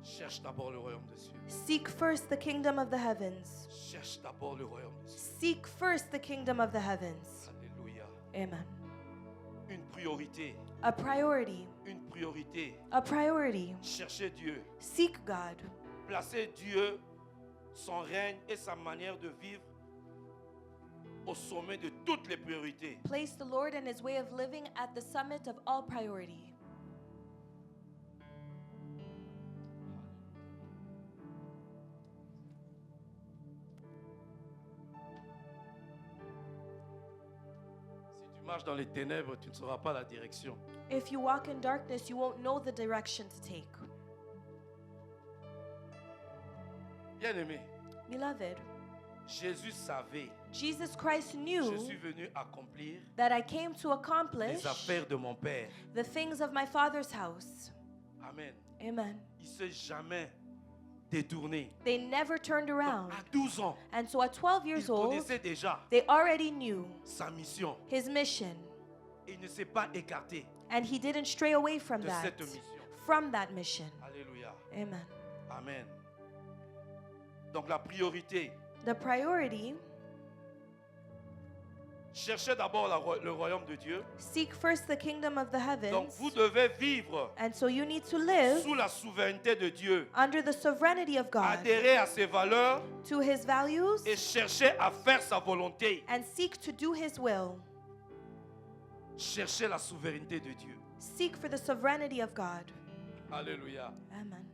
Cherche d'abord le royaume des cieux. Seek first the kingdom of the heavens. Cherche d'abord le royaume des cieux. Seek first the kingdom of the heavens. Alléluia. Amen. Une priorité. A priority. Une priorité. A priority. Cherchez Dieu. Seek God. Placez Dieu, son règne et sa manière de vivre au sommet de toutes les priorités. Place the Lord and his way of living at the summit of all priority. Si tu marches dans les ténèbres, tu ne sauras pas la direction. If you walk in darkness, you won't know the direction to take. Bien-aimé, Beloved, Jésus savait, Jesus Christ je knew suis venu accomplir that I came to accomplish les affaires de mon Père. the things of my Father's house. Amen. Amen. Il ne s'est jamais détourné. They never turned around. À 12 ans, And so at 12 il years old, connaissait déjà they already knew sa mission. his mission. Et il ne s'est pas écarté And he didn't stray away from de that. cette mission. From that mission. Alléluia. Amen. Amen. Donc la priorité, The priority, cherchez d'abord le royaume de Dieu. seek first the kingdom of the Donc heavens. vous devez vivre And so you need to live sous la souveraineté de Dieu. under the sovereignty of God, Adhérer à ses valeurs to his values, et chercher à faire sa volonté. and seek to do his will. Cherchez la souveraineté de Dieu. Seek for the sovereignty of God. Alléluia. Amen.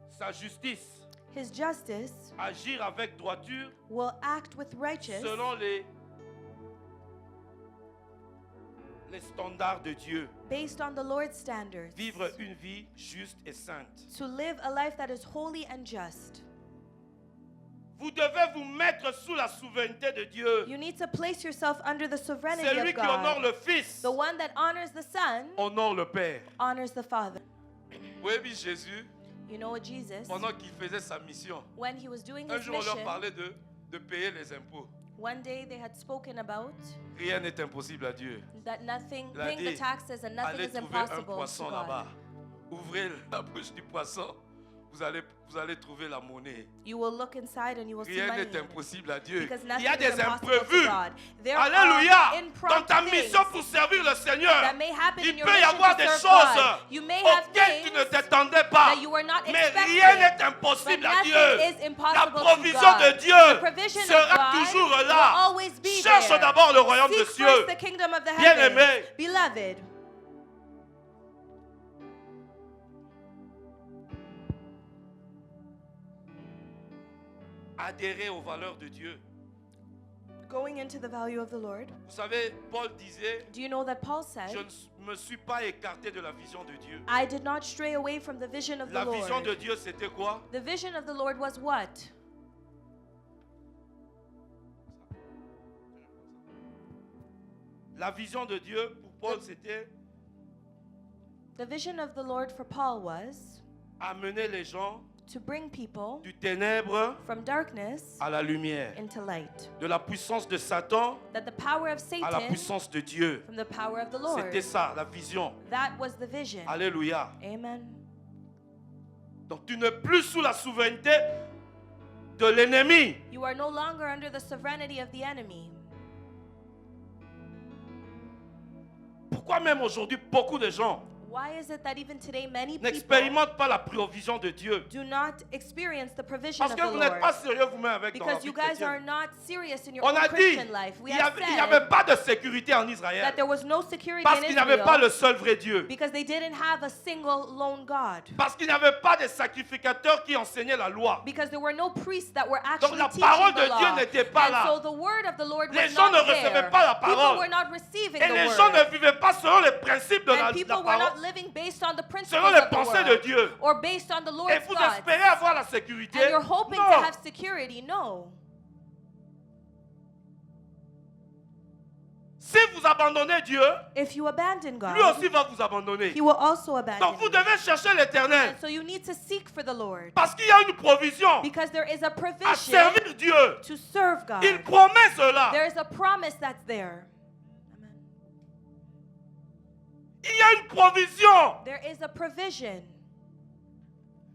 Sa justice, His justice agir avec droiture will act with righteousness selon les standards de Dieu. based on the Lord's standards. Vivre une vie juste et sainte. To live a life that is holy and just. Vous devez vous mettre sous la souveraineté de Dieu. You need to place yourself under the sovereignty Celui of qui honore God. le Fils The one that honors the Son honore le Père. honors the Father. Oui, oui, Jésus, You know what Jesus, pendant qu'il faisait sa mission, when he was doing un his jour on leur mission, parlait de payer les impôts. one day they had spoken about Rien n'est impossible à Dieu. that nothing, Il a paying the dit, taxes and nothing allez is trouver un impossible to poisson là-bas. God. Ouvrez la bouche du poisson, vous allez trouver la monnaie. You will look inside and you will see Rien money. n'est impossible à Dieu. Because Il nothing y a is des impossible to imprévus. God. There Alléluia. are Dans impromptu ta things mission pour servir le Seigneur, that may happen in il your peut y mission avoir to des serve choses God. You may have auxquelles tu things ne t'attendais pas. that you were not Mais expecting, rien n'est but impossible à nothing Dieu. is La impossible to provision God. de Dieu The provision of sera God toujours will là. always be Cherche there. d'abord le royaume Seek des first cieux. the kingdom of the Bien-aimé. heavens. Beloved, Adhérer aux valeurs de Dieu. Going into the value of the Lord. Vous savez, Paul disait, Do you know that Paul said, je ne me suis pas écarté de la vision de Dieu. I did not stray away from the vision of the La vision Lord. de Dieu, c'était quoi? The vision of the Lord was what? La vision de Dieu, pour Paul, c'était The vision of the Lord for Paul was amener les gens to bring people du ténèbre from darkness à la lumière, into light. de la puissance de Satan That the power of à la Satan puissance de Dieu. from the power of the Lord. C'était ça, la vision. That was the vision. Alléluia. Amen. Donc tu n'es plus sous la souveraineté de l'ennemi. You are no longer under the sovereignty of the enemy. Pourquoi même aujourd'hui, beaucoup de gens Why is it that even today many people n'expérimentent pas la provision de Dieu? do not experience the provision Parce of que the vous n'êtes pas Lord? sérieux vous-même avec dans la Because vie you guys are chrétienne. not serious in your On own a dit Christian life. We il have n'y avait said pas de sécurité en Israël that there was no security parce in qu'ils n'avaient pas Israel le seul vrai Dieu. because they didn't have a single lone God. Parce qu'il n'y avait pas de sacrificateurs qui enseignaient la loi. Because there were no priests that were Donc actually la teaching parole the de Dieu law. n'était pas And so là. the word of the Lord Les was gens not ne recevaient there. pas la People parole. were not receiving Et the les word. gens ne vivaient pas selon les principes de And la people were parole, not living based on the principles selon les of the pensées de word Dieu. or based on the Et Lord's vous thoughts. espérez avoir la sécurité? And you're hoping to Non. have security. No. Si vous abandonnez Dieu, If you abandon lui aussi God, va vous abandonner. He will also Donc abandon vous you. devez chercher l'Éternel. And so you need to seek for the Lord Parce qu'il y a une provision because there is a à provision servir Dieu. to serve God. Il promet cela. There is a promise that's there. Amen. Il y a une provision. There is a provision.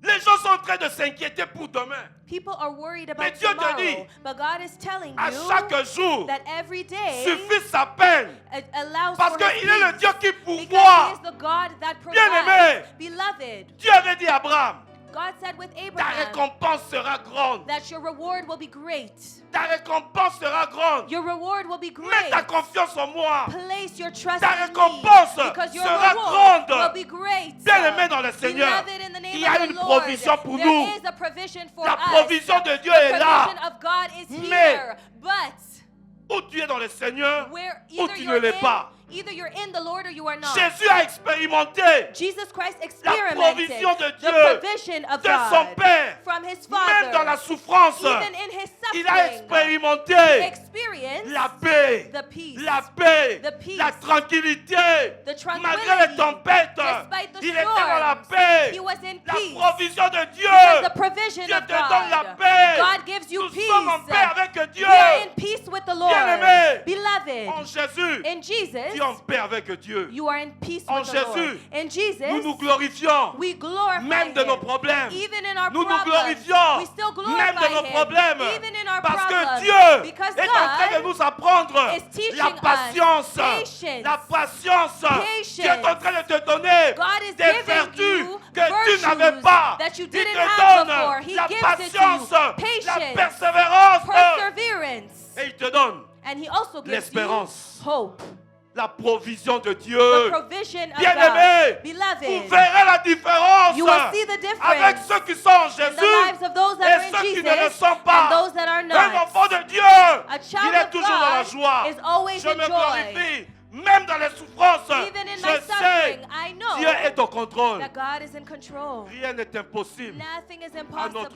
Les gens sont en train de s'inquiéter pour demain. People are worried Mais about Dieu te tomorrow, dit, but God is telling À you chaque jour, that every day suffit sa peine. allows Parce for His qu'il est le peace. Dieu qui Because He pourvoit. is the God that Bien-aimé. provides. Beloved, Dieu avait dit à Abraham, God said with ta Abraham récompense sera grande. that your reward will be great. Ta récompense sera grande. Your reward will be Mets great. ta confiance en moi. Place your trust Ta in me récompense because your sera reward grande. will be great. Bien-aimé dans le Seigneur, Beloved, in the name il y a of une the Lord, provision pour there nous. is a provision for La us. provision de Dieu The est là. provision of God is Mais- here. But Ou tu es dans le Seigneur, where ou either tu you're ne l'es pas. either you're in the Lord or you are not. Jésus a expérimenté Jesus Christ la experimented provision de the Dieu, provision of de son God Père. from His Même dans la Father. souffrance, Even in His il a suffering, expérimenté experience la paix, the peace, la paix, the peace, la tranquillité. the tranquility. Malgré les tempêtes, Despite the il était dans la storms, paix. He was in La peace. provision de Dieu. Because the provision Dieu of te donne la God. paix. God gives you Nous peace. sommes en paix avec Dieu. We are in peace with the Lord. Bien-aimé, Beloved, En Jésus, in Jesus, tu es en paix avec Dieu. you are in peace En with the Lord. Jésus, In Nous Jesus, nous glorifions. we glorify Même de nos Him. problèmes. Even in our Nous nous problems, glorifions. we still Même glorify de nos Him. problèmes. Even in our Parce que problems. Dieu Because est en train de God nous apprendre is teaching la us patience. patience. La patience. Patience. Dieu est en train de te donner God is des giving vertus you que tu virtues n'avais pas. that you Il didn't te have donne before. He la gives it to you. patience, la Patience. persévérance. Perseverance. Et il te donne And He also gives you l'espérance. hope. la provision de The Dieu. provision of Bien-aimés, God. vous Beloved, verrez la différence you will see the avec difference ceux qui sont en in the Jésus lives of those that et are in ceux qui ne le Jesus sont pas. and those that are Un not. enfant de Dieu, A child il est of toujours dans la God joie. is always Je in me joy. glorifie, même dans les souffrances. Even in Je my sais, suffering, I know Dieu est au contrôle. that God is in control. Rien n'est impossible. Nothing is notre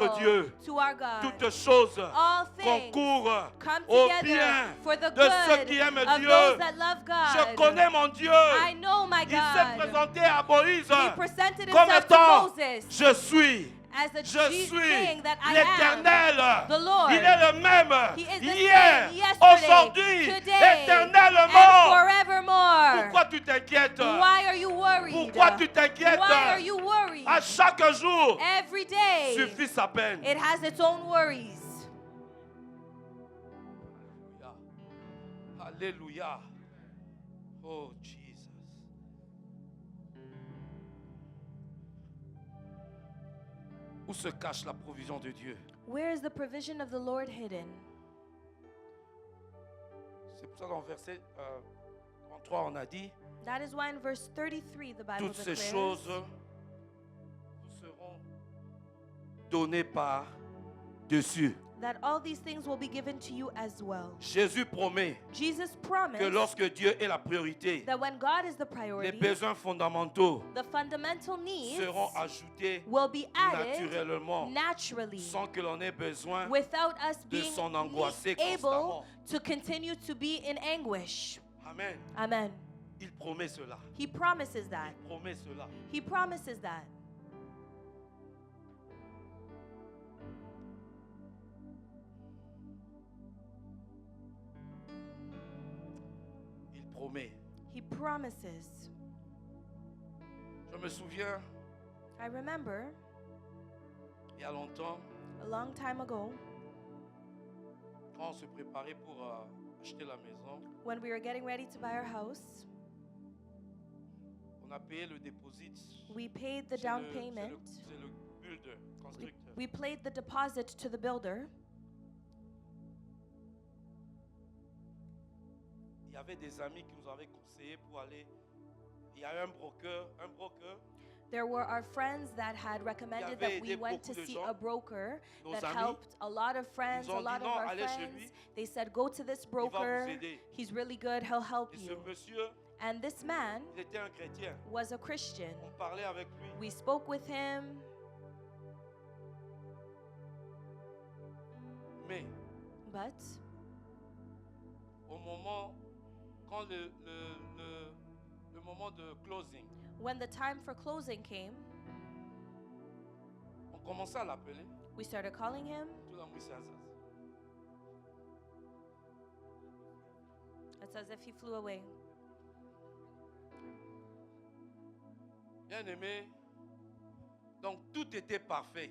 impossible Dieu. to our God. Toutes choses All things concourent come au together bien for the de ceux good qui aiment of Dieu. those that love Je God. connais mon Dieu. I know my Il s'est God. présenté à Moïse He presented comme himself to étant Moses je suis. as the Je King suis that I am. l'Éternel. the Lord. Il est le même He is the hier, same yesterday, aujourd'hui, today, and éternellement. forevermore. Pourquoi tu t'inquiètes? Why are you worried? Pourquoi tu t'inquiètes? Why are you worried? À chaque jour Every day suffit sa peine. it has its own worries. Alléluia. Oh Jesus. Où se cache la provision de Dieu? Where is the provision of the Lord hidden? C'est pour ça dans le verset 33 on a dit That is why in verse 33 the Bible toutes ces declares, choses vous seront données par dessus. that all these things will be given to you as well. Jésus promet Jesus que promised lorsque Dieu est la priorité, that when God is the les priority, besoins fondamentaux the fundamental needs seront ajoutés will be added naturellement, naturally sans que l'on ait besoin without us de being s'en angoisser able constamment. to continue to be in anguish. Amen. Amen. Il promet cela. He promises that. Il promet cela. He promises that. Il promet. He promises. Je me souviens, I remember il y a longtemps, a long time ago quand on se préparait pour acheter la maison, when we were getting ready to buy our house, on a payé le dépôt. we paid the C'est down le- payment. C'est le builder, constructeur. We paid the deposit to the builder. Il y avait des amis qui nous avaient conseillé pour aller. Il y a un broker. There were our friends that had recommended avait that we aidé went to beaucoup de see gens. a broker Nos that amis helped a lot of friends, nous a ont lot dit, of "Non, our allez chez friends. lui. They said, go to this Il va vous broker. aider." He's really good. He'll help Et ce you. monsieur, And this man il était un chrétien. was a Christian. On parlait avec lui. We spoke with him, Mais but au moment, quand le moment de closing, when the time for closing came, on commençait à l'appeler. we started calling him. Tout le monde s'est assis. It's as if he flew away. Bien aimé, donc tout était parfait.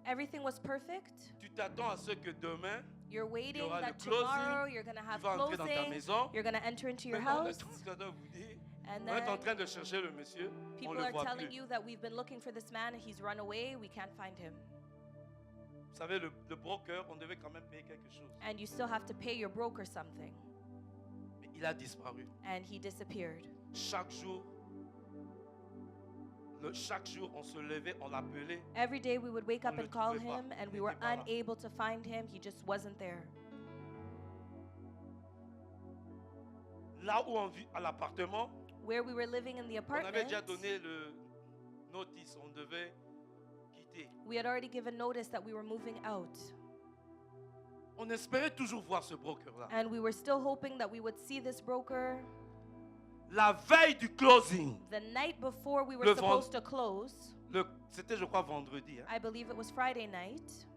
Everything was perfect. Tu t'attends à ce que demain, You're waiting aura le that tomorrow closing, you're going to tu have vas entrer dans ta closing. maison. You're going to enter into your Maintenant, on house. est en train de vous dire, And on est en then train de chercher le monsieur, on people ne le are voit telling plus. you that we've been looking for this man and he's run away. We can't find him. Vous savez, le broker, on devait quand même payer quelque chose. And you still have to pay your broker something. Mais il a disparu. And he disappeared. Chaque jour, on se levait, on l'appelait. Every day we would wake On up le and call trouvait pas. him and Il we were était pas là. unable to find him. He just wasn't there. Là où on vit à l'appartement, Where we were living in the on avait apartment, déjà donné le notice, on devait quitter. we had already given notice that we were moving out. On espérait toujours voir ce broker-là. And we were still hoping that we would see this broker. La veille du closing, The night before we were Le supposed to close, c'était je crois vendredi, hein, I believe it was Friday night,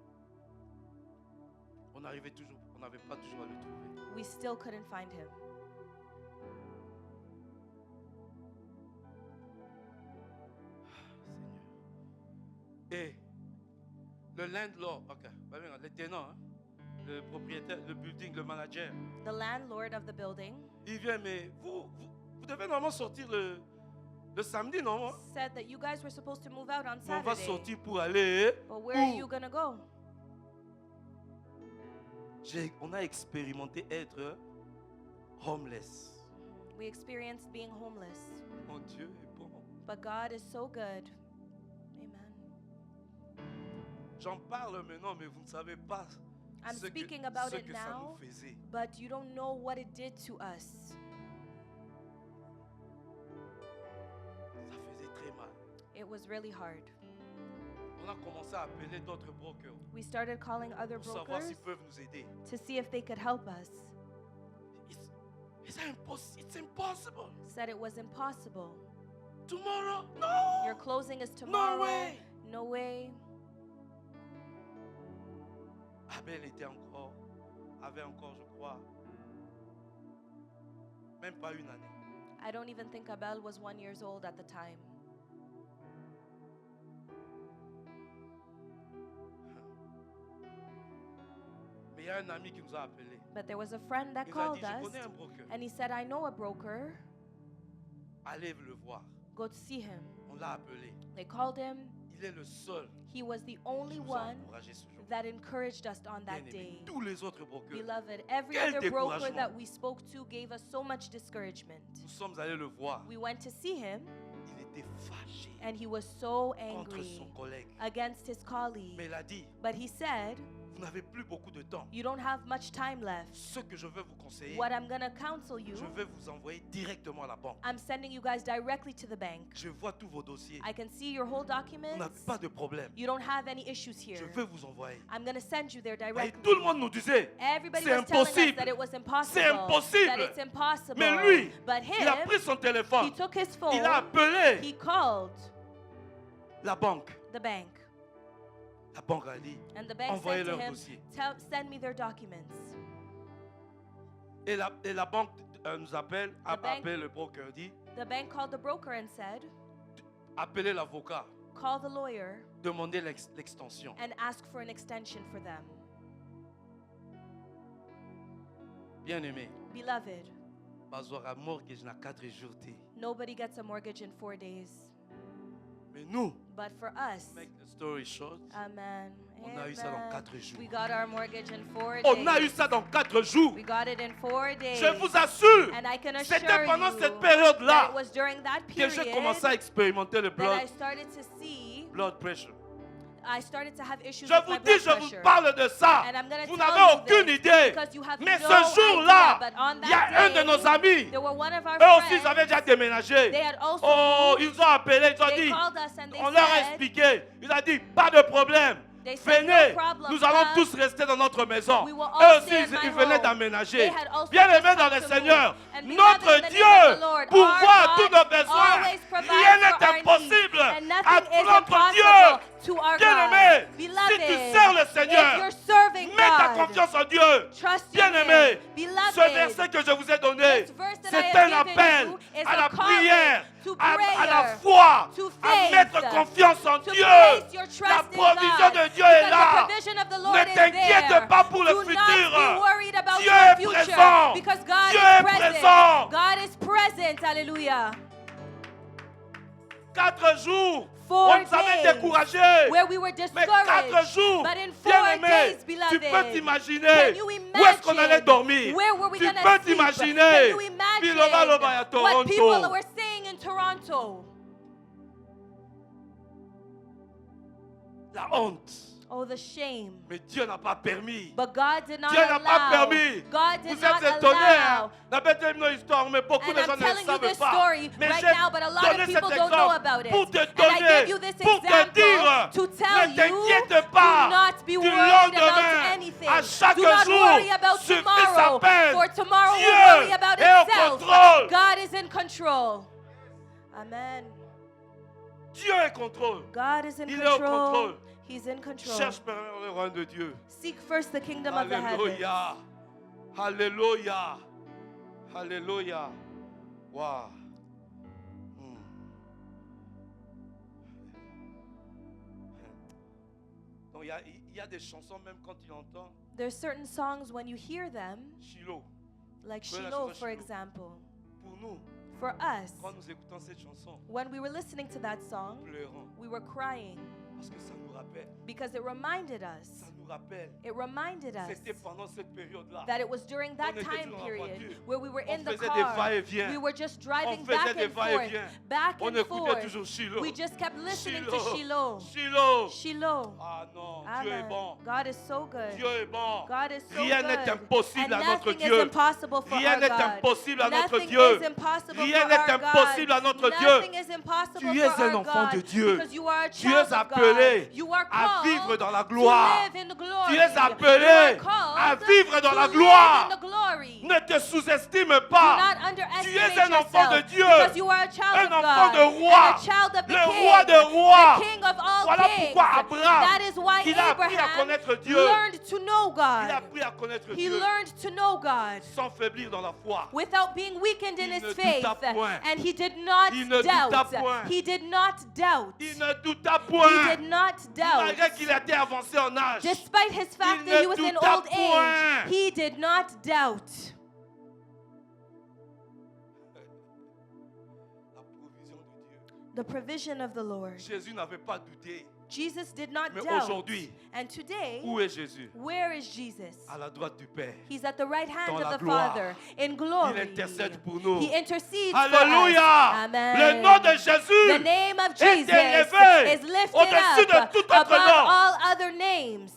on n'avait pas toujours à le trouver. we still couldn't find him. Et le landlord, le tenant, hein, le propriétaire, le building, le manager, The landlord of the building il vient, mais vous devez normalement sortir le samedi, non? said that you guys were supposed to move out on On va Saturday. sortir pour aller. But where are où? you going to go? On a expérimenté être homeless. We experienced being homeless. Mon Dieu est bon. But God is so good. Amen. J'en parle maintenant, mais vous ne savez pas I'm ce speaking que, about ce it que ça now, nous faisait. but you don't know what it did to us. Ça faisait très mal. It was really hard. On a commencé à appeler d'autres brokers We started calling other pour savoir brokers s'ils peuvent nous aider. to see if they could help us. It's impossible. Said it was impossible. Tomorrow? Your No! closing is tomorrow. way. No way. Abel avait encore, je crois, même pas une année. I don't even think Abel was 1 year old at the time. Mais il y a un ami qui nous a appelés. But there was a friend that Il nous a dit, called je us connais un broker. and he said, I know a broker. Allez le voir. Go to see him. On l'a appelé. They called him. Il est le seul He was the qui only nous a one encouragés ce jour. that encouraged us on that Bien-aimé, day. tous les autres brokers, Beloved, every Quel other broker découragement. that we spoke to gave us so much discouragement. nous sommes allés le voir. We went to see him Il était fâché and he was so contre angry son collègue. against his colleague. Mais il a dit, But he said, Vous n'avez plus beaucoup de temps. You don't have much time left. Ce que je veux vous conseiller, What I'm going to counsel you, je vais vous envoyer directement à la banque. I'm sending you guys directly to the bank. Je vois tous vos dossiers. I can see your whole Vous n'avez documents. pas de problème. You don't have any issues Je here. vais vous envoyer. I'm going to send you there Et directly. tout le monde nous disait, Everybody c'est was telling us impossible. that it was impossible. C'est impossible. That it's impossible. Mais lui, But il a him, pris son he téléphone. took his phone. Il a appelé He called la banque. the bank. La banque a dit, And the bank envoyez said to leur him, dossier. send me their documents. Et la banque nous appelle, bank- appelle le broker, dit, The bank called the broker and said, appelez l'avocat, call the lawyer demandez l'extension. and ask for an extension for them. Bien aimé, Beloved, bazora mortgage na 4 jours té. nobody gets a mortgage in 4 days. Mais nous, But for us, make the story short, amen. on a eu ça dans Amen. 4 jours. We got our mortgage in 4 days. On a eu ça dans 4 jours. We got it in 4 days. Je vous assure, And I can assure c'était pendant you cette that période-là it was during that que period j'ai commencé à expérimenter le that I started to see, blood pressure. I started to have issues Je with vous my dis, blood je vous pressure. parle de ça. And I'm gonna Vous tell n'avez you aucune this idée. because you have Mais no ce jour-là, idea, but on il y a that un de nos amis. there were one of our Eux aussi, friends, ils avaient déjà déménagé. they had also Oh, ils ont appelé, ils ont they dit, called us and they on leur a said, expliqué. Il a dit, pas de problème. they said, Venez, no problem, nous allons come. tous rester dans notre maison. We will all Eux aussi, stay in my ils venaient home. d'aménager. They had also Bien just aimés dans come le to Seigneur, move. And beloved notre in the name Dieu of the Lord, pourvoit our tous God nos besoins. always provides Rien for n'est our needs, impossible and à nothing is notre Dieu. impossible to our Bien-aimé, God. si Beloved, tu sers le if Seigneur, you're serving mets ta God, confiance en Dieu. trust in Bien-aimé, Him. ce verset Beloved, que je vous ai donné, this verse that I c'est have un given appel you is à a la calling prière, to à la prayer, foi, to à faith, mettre confiance en to Dieu. place your La trust in provision God, de Dieu est because là. the provision of the Lord Ne is t'inquiète there. pas pour le Do futur. not be worried about Dieu your est future, présent. because God Dieu is est present. présent. God is present. Hallelujah. 4 jours, 4 on nous avait days découragés. where we were Mais 4 discouraged. jours, But in 4 bien-aimé, days, tu beloved, peux t'imaginer can you où est-ce qu'on allait imagine dormir. where were we Tu gonna peux sleep? t'imaginer. Can you imagine Biloba Loba à what people Toronto. were saying in Toronto? La honte. Oh, the shame. Mais Dieu n'a pas permis. But God did not Dieu n'a pas allow. permis. God did Vous not êtes étonnés, hein? allow. La bête est une histoire, mais beaucoup And de gens I'm ne le telling you savent this pas. story Mais right j'ai now, but a lot donné of people cet don't know exemple about it. pour te And I donner, give you this pour te example dire, to tell ne you, t'inquiète pas do not be du worried lendemain. about anything. À chaque Do not jour, worry about suffit tomorrow, sa peine. for tomorrow will Dieu worry about est au itself. contrôle. God is in control. Amen. Dieu est contrôle. God is in Il est au control. contrôle. He's in control. Cherche premièrement le royaume de Dieu. Seek first the kingdom of the heavens. Alléluia. Alléluia. Alléluia. Wow. Donc il y a des chansons même quand tu entends There's certain songs when you hear them, Shiloh. like Prenez la Shiloh, chanson for Shiloh. example. Pour nous, For us, quand nous écoutons cette chanson, when we were listening to that song, pleurons we were crying parce que ça nous rappelle. because it reminded us. Ça nous rappelle. It reminded us C'était pendant cette période-là. that it was during that On était time toujours en period voiture. where we were On in the faisait des car. va-et-vient. We were just On driving faisait back des and forth, va-et-vient. back On and écoutait forth. toujours Shiloh. We just kept listening to Shiloh. Shiloh. Shiloh. Shiloh. Ah non, Dieu est Amen. bon. God is so good. Dieu est bon. God is so Rien good. n'est impossible And à notre nothing is Dieu. impossible for Rien our n'est God. impossible à notre Nothing Dieu. is impossible Rien for n'est our impossible God. à notre Nothing Dieu. is impossible Tu es for un our enfant God, de Dieu. because you are a Tu es child of appelé God. You are à called vivre dans la gloire. to live in the glory. Tu es You are appelé called à vivre dans to la live gloire. in the glory. Ne te sous-estime Do pas. not Tu underestimate es un enfant de yourself, Dieu. because you are a child Un of enfant God, de roi. and a child of the Le King, roi des rois. the King of all Voilà kings. pourquoi Abraham, That is why il a appris à Abraham connaître Dieu. learned to know Il a God. appris à connaître He Dieu learned to know God sans faiblir dans la foi. without being weakened in Il his ne faith, douta point. and he did not Il ne douta doubt. point. He did not doubt. Il ne douta He point. did not doubt. Malgré qu'il était avancé en âge. Despite his fact Il that ne he was in douta old point. age, he did not doubt. La provision de Dieu. The provision of the Lord. Jésus n'avait pas douté. Jesus did not Mais doubt. aujourd'hui, And today, où est Jésus? where is Jesus? À la droite du Père. He's at the right hand Dans of la the gloire. Father in glory. Il intercède pour nous. He intercedes Alléluia. for us. Amen. Le nom de Jésus The name of est Jesus élevé is lifted au-dessus up de tout autre above nom. all other names.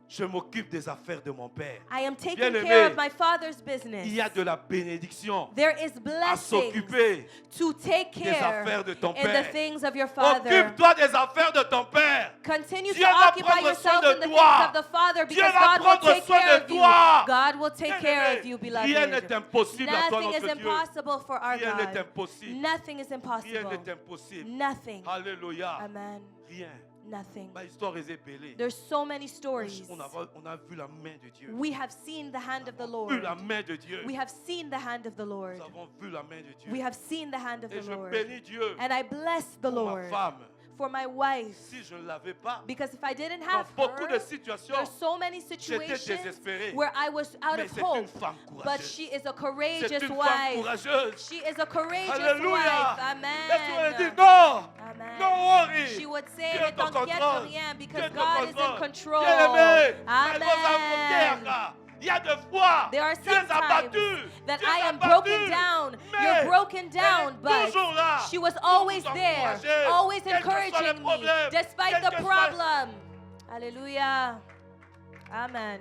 Je m'occupe des affaires de mon père. I am taking Bien-aimé, care of my Father's business. Il y a de la bénédiction There is à blessing s'occuper to take des care affaires de ton in the père. things of your Father. Occupe-toi des affaires de ton père. Continue Dieu to va occupy prendre yourself soin in de the toi. things of the Father Dieu because va God will prendre take soin care de of you. toi. God will take care of Bien-aimé, you, rien n'est beloved. impossible à toi, Nothing is notre Dieu. impossible for our Rien n'est God. impossible. Nothing is Rien impossible. n'est impossible. Nothing. Alléluia. Amen. Rien. Nothing. Ma histoire est ébellée. There's so many stories. On a vu la main de Dieu. We have seen the hand of the Vu Lord. la main de Dieu. We have seen the hand of the Lord. Nous avons vu la main de Dieu. We have seen the hand of Et the je Lord. bénis Dieu And I bless the pour ma Lord femme. for my wife. Si je ne l'avais pas, Because if I didn't dans have beaucoup de her, situations, there's so many j'étais situations désespéré. where I was out Mais of c'est une hope. femme But courageuse. she is a C'est courageous une femme wife. courageuse. She is a courageous Alléluia. wife. Laisse-moi Amen. dire non. Amen. Don't worry. She would say, Dieu ne est en t'inquiète de contrôle. rien, Dieu because est en God is in contrôle. control. Bien-aimé, Amen. il y a des fois, There are tu es some times abattu. that Tu es I am abattu. broken down. Mais You're broken elle down, est but toujours là she was pour always nous there, encourager, always quels que soient les encouraging me, problèmes, despite quels the que soient- problem. Hallelujah. Amen.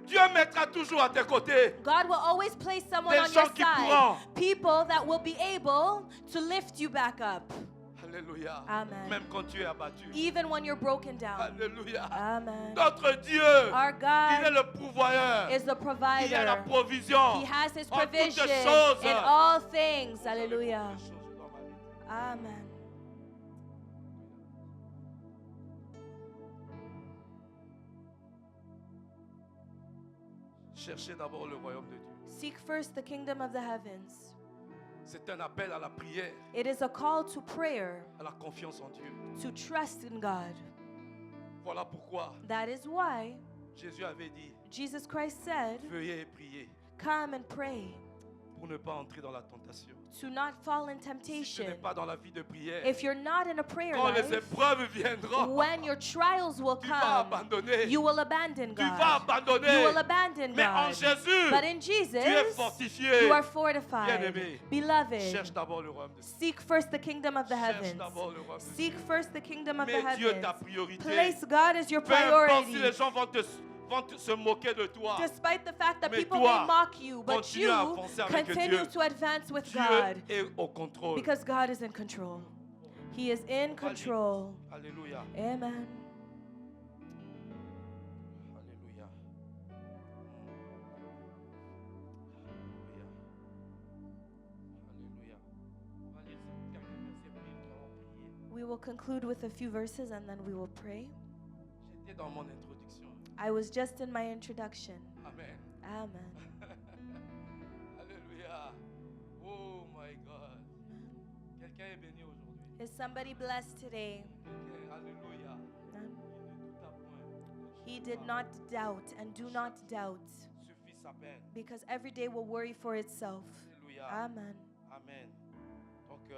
Dieu mettra toujours à tes côtés God will always place someone des on your gens qui side, pourront. people that will be able to lift you back up, Alléluia. Amen. Même quand tu es abattu. even when you're broken down. Alléluia. Amen. Notre Dieu, Our il est God le pourvoyeur. is the Il a la provider. provision. He has His en toutes provision choses. in all things. Hallelujah. Toutes choses dans ma vie. Amen. Cherchez d'abord le royaume de Dieu. Seek first the kingdom of the heavens. C'est un appel à la prière, It is a call to prayer, à la confiance en Dieu. to trust in God. Voilà pourquoi That is why Jésus avait dit, Jesus Christ said, veuillez et priez come and pray pour ne pas entrer dans la tentation. to not fall in Si tu n'es temptation. pas dans la vie de prière, If you're not in a prayer quand les life, épreuves viendront, when your trials will tu vas come, abandonner. you will abandon Tu vas God. abandonner. You will abandon Mais en God. Jésus, But in tu es Jesus, fortifié. you are fortified. Bien-aimé, Beloved, cherche d'abord le royaume de Dieu. seek first the kingdom of the Cherche heavens. d'abord le royaume de Dieu. Seek first the kingdom of the Mets Dieu ta heavens. priorité. Place God as your Peu importe si priority. les gens vont se moquer de toi. Despite the fact that Mais people toi, may mock you, but continue you à avancer avec continue Dieu. to advance with Dieu God est au contrôle. because God is in control. He is in control. Alléluia. Amen. Alléluia. Alléluia. On va lire quelques versets puis nous allons prier. We will conclude with a few verses and then we will pray. J'étais dans mon introduction. I was just in my introduction. Amen. Amen. Alléluia. Oh my God. Quelqu'un est béni aujourd'hui. Is somebody blessed today? Quelqu'un, alléluia. None? Il ne douta point. He did not doubt, and do not doubt, Suffit sa peine. because every day will worry for itself. Alléluia. Amen. Amen. Donc,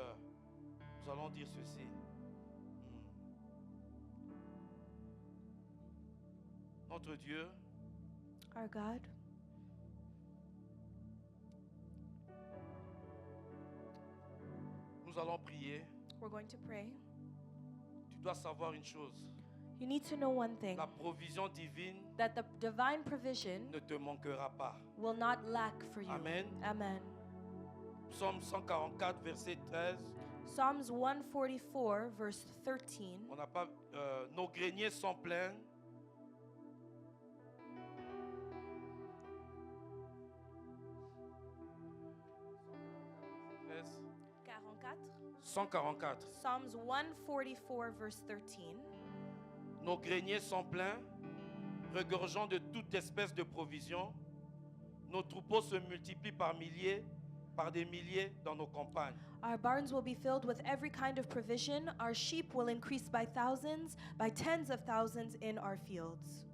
nous allons dire ceci. Notre Dieu, Our God, nous allons prier. we're going to pray. Tu dois savoir une chose. You need to know one thing, La provision divine that the divine provision ne te manquera pas. will not lack for you. Amen. Amen. Psaume 144, verset 13. Psalms 144, verse 13. On n'a pas, nos greniers sont pleins. Verset 44. 144. Psalms 144, verse 13. Nos greniers sont pleins, regorgeant de toute espèce de provisions. Nos troupeaux se multiplient par milliers, par des milliers dans nos campagnes. Our barns will be filled with every kind of provision. Our sheep will increase by thousands, by tens of thousands in our fields.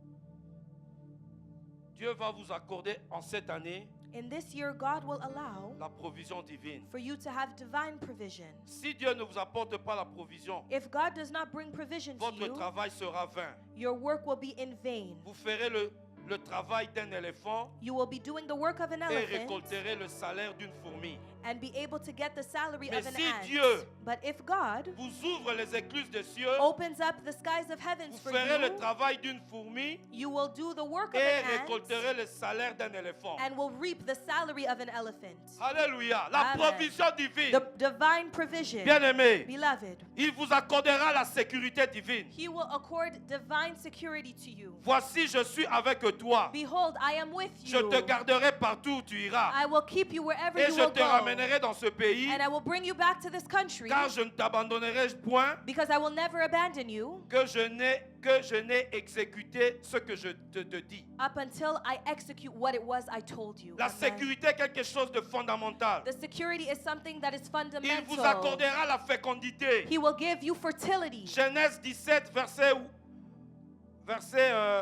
Dieu va vous accorder en cette année In this year, God will allow la provision divine. for you to have divine provision. Si Dieu ne vous apporte pas la provision, If God does not bring provision to votre you, travail sera vain. your work will be in vain. Vous ferez le travail d'un éléphant You will be doing the work of an et elephant récolterez le salaire d'une fourmi. and be able to get the salary Mais of an si ant. Dieu But if God vous ouvre les écluses des cieux, opens up the skies of heavens vous for ferez le you, travail d'une fourmi you will do the work of et an ant récolterez le salaire d'un éléphant. and will reap the salary of an elephant. Alléluia. La Amen. provision divine. The divine provision. Bien-aimé, Beloved, il vous accordera la sécurité divine. He will accord divine security to you. Voici, je suis avec toi. Behold, I am with Je you. te garderai partout où tu iras. I will keep you wherever Et you je will te go. ramènerai dans ce pays, And I will bring you back to this country car je ne t'abandonnerai point because I will never abandon you que je n'ai exécuté ce que je te dis. up until I execute what it was I told you. La Amen. sécurité est quelque chose de fondamental. The security is something that is Il fundamental. vous accordera la fécondité. He will give you fertility. Genèse 17, verset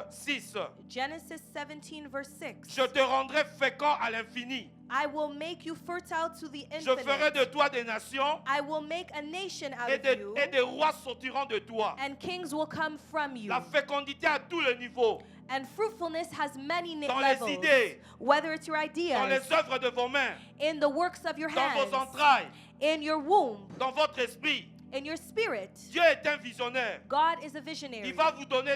6. Genesis 17, verse 6. Je te rendrai fécond à l'infini. I will make you fertile to the Je ferai de infinite. toi des nations I will make a nation out et of you, des rois sortiront de toi. and kings will come from you. La fécondité à tous les niveaux. And fruitfulness has many Dans les levels. idées, Whether it's your dans ideas, les œuvres de vos mains, in the works of your dans hands, vos entrailles, in your womb, dans votre esprit. in your spirit. Dieu est un visionnaire. God is a visionary. Il va vous donner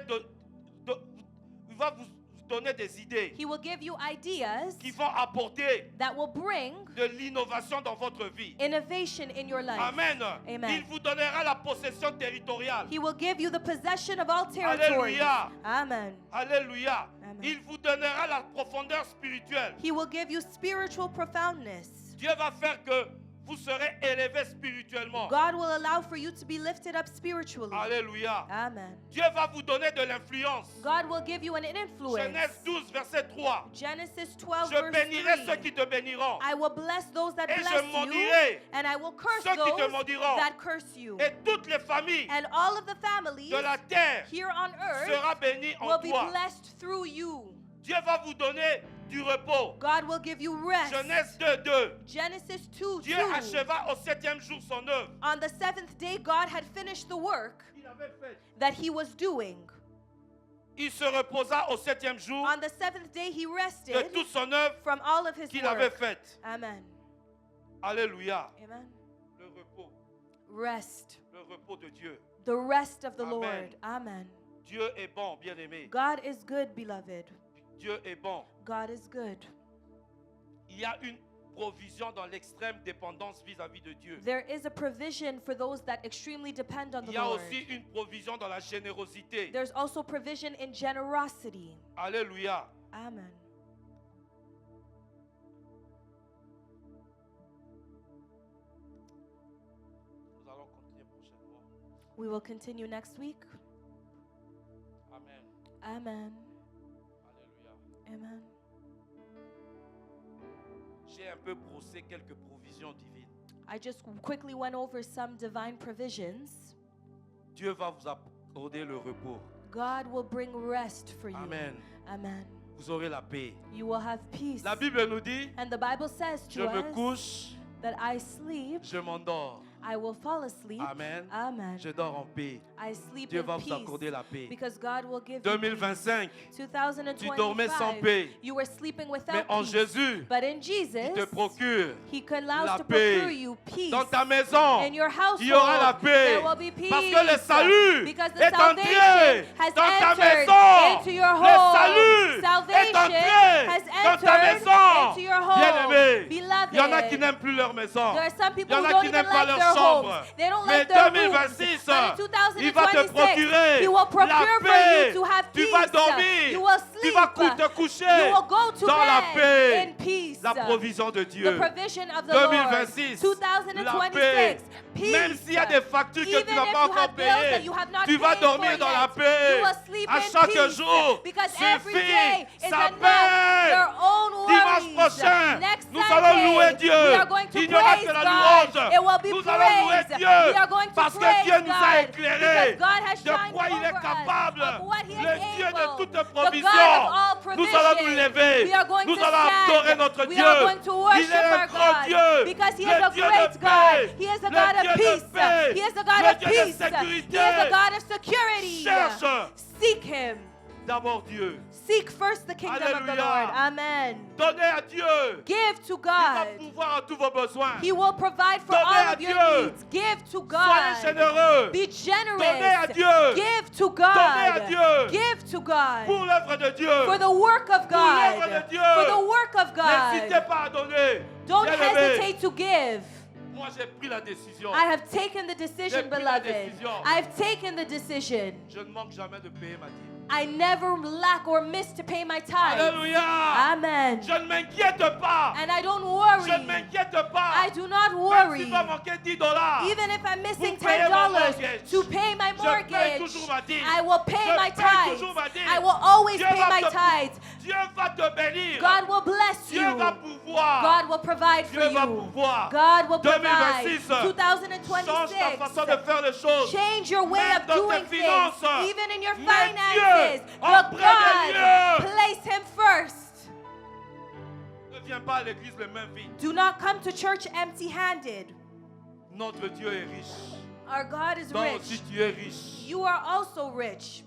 il va vous donner des idées He will give you ideas qui vont apporter that will bring de l'innovation dans votre vie. innovation in your life. Amen. Amen. Il vous donnera la possession territoriale. He will give you the possession of all territories. Alléluia. Amen. Alléluia. Amen. Il vous donnera la profondeur spirituelle. He will give you spiritual profoundness. Dieu va faire que vous serez élevé spirituellement. God will allow for you to be lifted up spiritually. Alléluia. Amen. Dieu va vous donner de l'influence. God will give you an influence. Genèse 12, verset 3. Genesis 12, Je verse bénirai 3. ceux qui te béniront. I will bless those that Et je bless you, maudirai and I will curse ceux qui te those maudiront. that curse you. Et toutes les familles And all of the families de la terre here on earth sera bénie en will be toi. blessed through you. Dieu va vous donner du repos. God will give you rest. Genèse 2, 2. Genesis 2, Dieu 2. acheva au 7e jour son œuvre. On the seventh day, God had finished the work Il avait fait. that he was doing. Il se reposa au 7e jour On the seventh day, he de rested toute son œuvre from all of his qu'il avait work. faite. Amen. Alléluia. Amen. Le repos. Rest. Le repos de Dieu. The rest of the Amen. Lord. Amen. Dieu est bon, bien-aimé. God is good, beloved. Dieu est bon. God is good. Il y a une provision dans l'extrême dépendance vis-à-vis de Dieu. There is a provision for those that extremely depend on Il the y a Lord. aussi une provision dans la générosité. There's also provision in generosity. Alléluia. Amen. Nous allons continuer prochainement. We will continue next week. Amen. Amen. Alléluia. Amen. J'ai un peu brossé quelques provisions divines. I just quickly went over some divine provisions. Dieu va vous accorder le repos. God will bring rest for you. Amen. Amen. Vous aurez la paix. You will have peace. La Bible nous dit, And the Bible says je to me us couche, that I sleep, je m'endors. I will fall asleep. Amen. Amen. Je dors en paix. I sleep Dieu in va vous peace accorder la paix. because God will give you peace. 2025, 2025, tu dormais sans paix. you were sleeping mais without en peace. Jésus, But in Jesus, il te procure He allows la to paix. procure you peace. dans ta maison. In your household, Il y aura la paix. there will be peace. Parce que le salut because the est salvation entré has dans ta entered maison. into your Le home. salut est Salvation entré has dans ta entered maison. into your home. Bien-aimé, Beloved, il y en a qui n'aiment plus leur maison. there are some Il y people en who a don't qui even n'aiment pas like leur their chambre. homes. They don't Mais like their rooms. 2026, But in il va te 2026, procurer He will procure la for paix. you to have Tu peace. vas dormir. You will Tu sleep. vas te coucher You will go to dans la bed paix. in peace. La provision de The Dieu. provision of the 2026, Lord. la paix. 2026. Peace. Même s'il y a des factures que Even tu n'as if pas you encore have bills that payées, you have not tu vas paid dormir for dans yet, la paix. you will sleep À in chaque peace, jour because every suffit day is sa enough. paix. Your own Dimanche worries. prochain, Next nous Sunday, allons louer Dieu. we are going to Il n'y aura praise que la God. louange. It will be Nous allons louer praised. Dieu We are going to parce que praise Dieu nous a God, éclairés because God has de shined quoi il est over us, capable. of what He is Le Dieu de able. toute The God provision. of all Nous allons nous provision. lever. We are going Nous to allons adorer stand. notre We Dieu. are going to worship Il est un our grand God Dieu. because He Le is a Dieu de great paix. God. He is a Le God of Dieu de peace. paix. He is a God Le of Dieu de peace. He sécurité. is a God of security. Cherche. Seek Him. d'abord Dieu. Seek first the kingdom of the Alléluia. Lord. Amen. Donnez à Dieu. Give to Il va God. pouvoir à tous vos besoins. He will provide for Donnez all à of your Dieu. needs. Give to Soyez God. généreux Be Donnez à generous. Dieu. Give to Donnez à God. Dieu. Give to God. pour l'œuvre de Dieu. For the work of Pour l'œuvre God. de Dieu. For the work of N'hésitez God. pas à donner. Don't Bien-aimés, hesitate to give. moi j'ai pris la décision. I have taken the decision, J'ai pris la beloved. décision. I have taken the decision. Je ne manque jamais de payer ma dîme. I never lack or miss to pay my tithe. Alléluia. Amen. Je ne m'inquiète pas. And I don't Je worry. ne m'inquiète pas. I do not Même worry. s'il va manquer $10. Even if I'm missing Vous payez mon $10 mortgage. to pay my Je paye mortgage, toujours ma dîme. I will pay Je my paye tithes. toujours ma dîme. I will always Dieu pay va my te- tithes. Dieu va te bénir. God will bless Dieu you. va pouvoir. God will provide for Dieu va you. pouvoir. God will provide. 2026. Change ta façon de 2026. faire les choses. Change your way Même of dans doing tes things, finances. even in your Mets finances. Dieu en But premier God, lieu. place Him first. Ne viens pas à l'église les mains vides. Do not come to church empty-handed. Notre Dieu est riche. Our God is Toi aussi rich. tu es riche. You are also rich.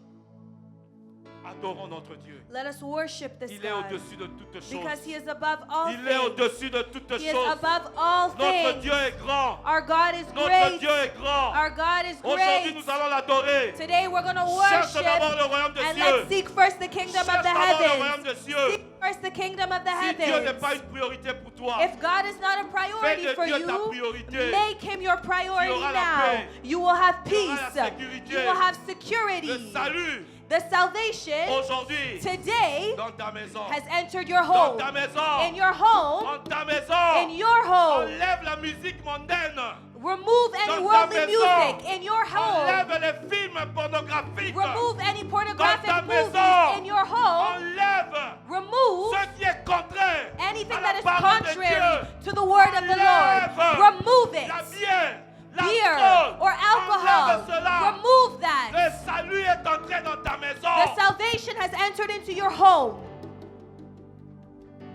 Adorons notre Dieu. Let us worship this Il est God au-dessus de toutes choses. because He is above all Il est things. au-dessus de toutes He is choses. above all Notre things. Dieu est grand. Our God is Notre great. Dieu est grand. Our God is Aujourd'hui, great. nous allons l'adorer. Today we're going to Cherche worship d'abord le royaume des and cieux. let's seek first the kingdom of Cherche the d'abord le royaume heavens. des cieux. Seek first the kingdom of the Si Dieu n'est pas heavens. une priorité pour toi, If God is not a priority Fais de for Dieu ta you, priorité. make Him your priority auras la now. paix. You will have Tu auras peace. la sécurité. You will have le security. salut The salvation aujourd'hui today dans ta maison. has entered your Dans home. ta maison. In your home, Dans ta maison. in your home. Enlève la musique mondaine. Remove any Dans ta worldly maison. music in your home. Enlève les films pornographiques. Remove any Dans ta pornographic maison. movies in your home. Enlève Remove ce qui est contraire anything à that la is parole de contrary Dieu. to the word of the Lord. Enlève Remove la it. bière, Beer l'alcool. or alcohol. Enlève cela. Remove that. Le salut est entré dans ta maison. The salvation has entered into your home.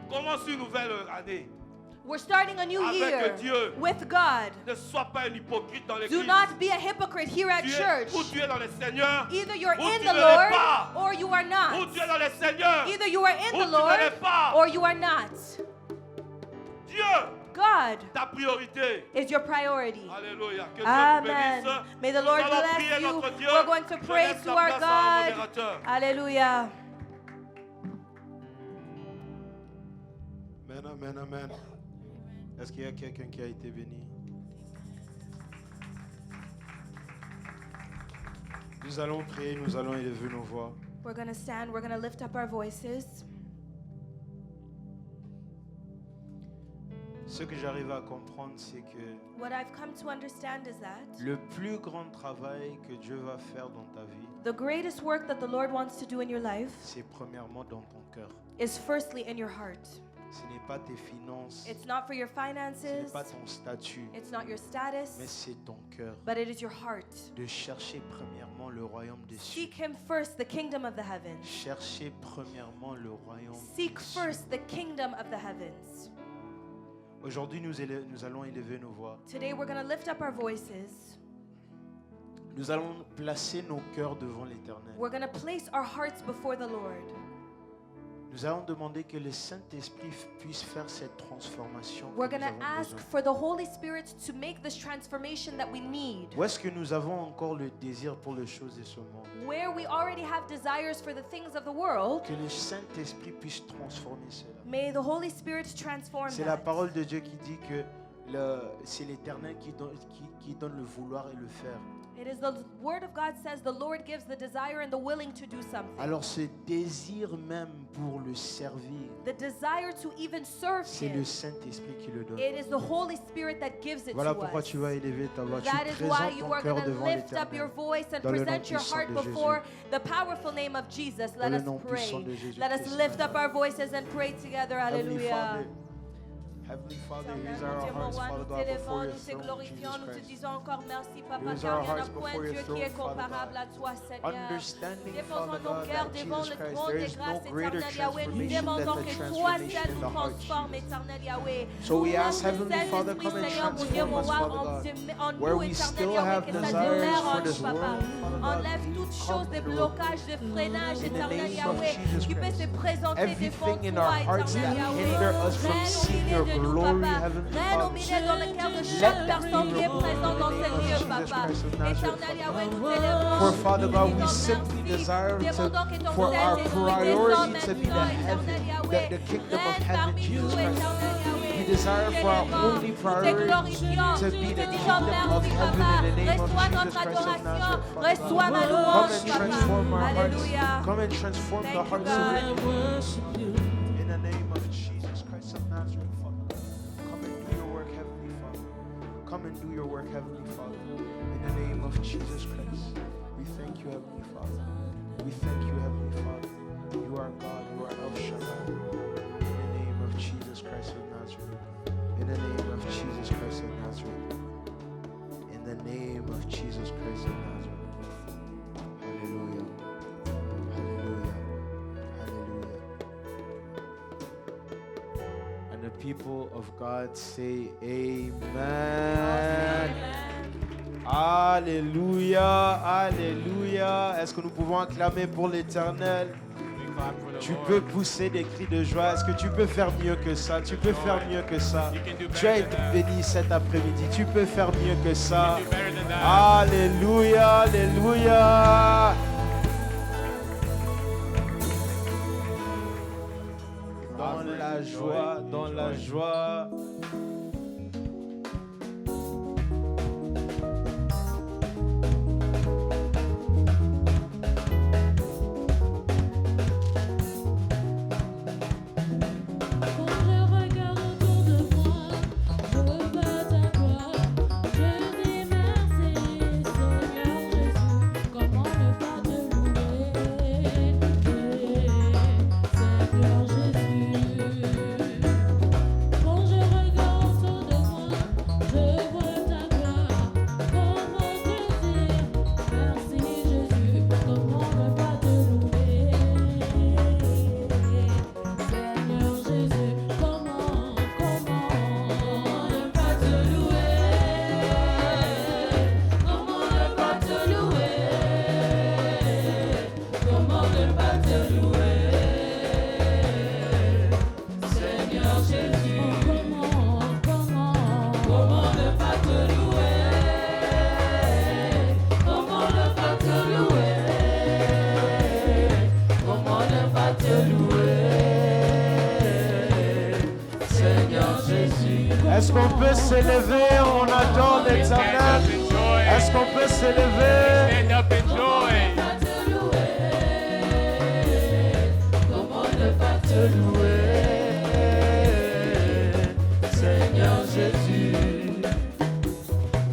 Commence une nouvelle année. We're starting a new Avec year Dieu. with God. Ne sois pas un hypocrite dans Do l'église. not be a hypocrite here at Tu es, church. ou tu es dans le Seigneur, Either you're ou in tu the ne l'es Lord pas. or you are Ou not. tu es dans le Seigneur. Either you are in ou the tu ne Lord l'es pas. or you are not. Dieu, God ta priorité. is your priority. Alléluia. Que Dieu te Amen. bénisse. May the Nous Lord allons bless prier you. notre Dieu. We're going to Je pray laisse to la our place à un God. modérateur. Hallelujah. Amen, amen, amen. Est-ce qu'il y a quelqu'un qui a été béni? Nous allons prier, nous allons élever nos voix. We're going to stand. We're going to lift up our voices. Ce que j'arrive à comprendre, c'est que What I've come to understand is that le plus grand travail que Dieu va faire dans ta vie, the greatest work that the Lord wants to do in your life c'est premièrement dans ton cœur. is firstly in your heart. Ce n'est pas tes finances, It's not for your ce n'est finances, pas ton statut, it's not your mais status, c'est ton cœur. but it is your heart. De chercher premièrement le royaume des cieux. Seek Him first, the kingdom of the heavens. Chercher premièrement le royaume Seek des cieux. first the kingdom of the heavens. Aujourd'hui, nous allons élever nos voix. Today we're going to lift up our voices. Nous allons placer nos cœurs devant l'Éternel. We're going to place our hearts before the Lord. Nous allons demander que le Saint-Esprit puisse faire cette transformation. We're que going nous to avons ask besoin. for the Holy Spirit to make this transformation that we need. Où est-ce que nous avons encore le désir pour les choses de ce monde? Where we already have desires for the things of the world, Que le Saint-Esprit puisse transformer cela. may the Holy Spirit transform C'est la that. parole de Dieu qui dit que c'est l'Éternel qui donne le vouloir et le faire. It is the word of God says the Lord gives the desire and the willing to do something. Alors ce désir même pour le servir, The desire to even serve c'est le Him. Saint-Esprit qui le donne. It is the Holy Spirit that gives it Voilà to pourquoi us. tu vas élever ta voix. Tu That is why présentes you ton are cœur going to devant lift up your l'Éternel. voice and Dans le nom present your puissant heart de before the powerful name of Jesus. Let Dans le us nom pray. puissant de Jésus Let us Christ. lift up our voices and pray together. Heavenly Hallelujah. Father, Heavenly Father, Éternel, here's mon our Dieu, mon hearts, roi, Father nous God, t'élevons, before your nous te throne, glorifions, Jesus nous te Christ. disons encore merci, Papa, Here's car our il n'y en a hearts point before your Dieu qui throne, est Father comparable God. à toi, Seigneur. Understanding, Déposons Father nos God, cœurs that devant Jesus le Christ, trône there des is grâces, no greater éternel Yahweh. Nous transformation than demandons the que toi transformation seul in the nous heart, transformes, Jesus. éternel Yahweh. So we Ouvre ask, le Heavenly Father, Saint-Esprit, come and Seigneur, mon Dieu, transform mon us, roi, Father God. en Where nous, we éternel still Yahweh, have que ça desires demeure for en this nous, Papa. world, Father God, Enlève we toute come chose de and remove blocage, de freinage, in the éternel name of Yahweh, Jesus qui peut Christ. se présenter devant Everything in toi, our hearts éternel that Yahweh. hinder us from Règne au seeing milieu your de nous, glory, Papa. Heavenly Règne au Father. milieu dans le cœur de Let chaque that personne be qui est removed présente in dans the ce name of lieu, Jesus Papa. Christ of Nazareth, Éternel Father Yahweh, God. nous t'élèvons. For Father Nous God, disons we simply merci. desire Nous demandons que ton for our Saint-Esprit descende priority to be the maintenant, heaven, éternel Yahweh. the kingdom of Règne heaven, parmi Jesus nous, Christ. éternel Yahweh. We desire for our Nous only te priority glorifions. to Nous be te the disons kingdom of merci, heaven Papa. in the name of Reçois Jesus notre Christ of adoration. Nazareth, Father Reçois God. ma Come louange, and Papa. transform our hearts. Alléluia. Come and transform the Thank you, hearts of your God. people. In the name of Jesus Christ of Nazareth, Father God. Come and do your work, Heavenly Father. Come and do your work, Heavenly Father. In the name of Jesus Christ. We thank you, Heavenly Father. We thank you, Heavenly Father. You are God. You are El Shaddai. In the name of Jesus Christ of Nazareth. In the name of Jesus Christ of Nazareth. In the name of Jesus Christ of Nazareth. Hallelujah. Hallelujah. Hallelujah. And the people of God say Amen. Alléluia. Alléluia. Est-ce que nous pouvons acclamer pour l'Éternel? We clap for the Tu Lord. peux pousser des cris de joie. Est-ce que tu peux faire mieux que ça? Tu peux faire mieux que ça. You can do Tu as better été than that. béni cet après-midi. Tu peux faire mieux que ça. You can do better than that. Alléluia, alléluia. Dans la joie, dans la joie. Quand je regarde autour de moi, je vois ta gloire. Je dis merci, Seigneur Jésus. Comment ne pas te louer, Seigneur Jésus. Quand je regarde autour de moi, je vois ta gloire. Comment te dire merci, Jésus. Comment ne pas te louer, Seigneur Jésus, comment ne pas te louer? Comment ne pas te louer? Comment ne pas te louer? Seigneur Jésus, comment ne pas te louer? Comment ne pas te louer? Comment ne pas te louer? Seigneur Jésus, Est-ce qu'on peut s'élever? On adore Stand l'Éternel. up in joy. Est-ce qu'on peut s'élever? Stand up in joy. pas te louer? Comment ne pas te Louer, Seigneur Jésus.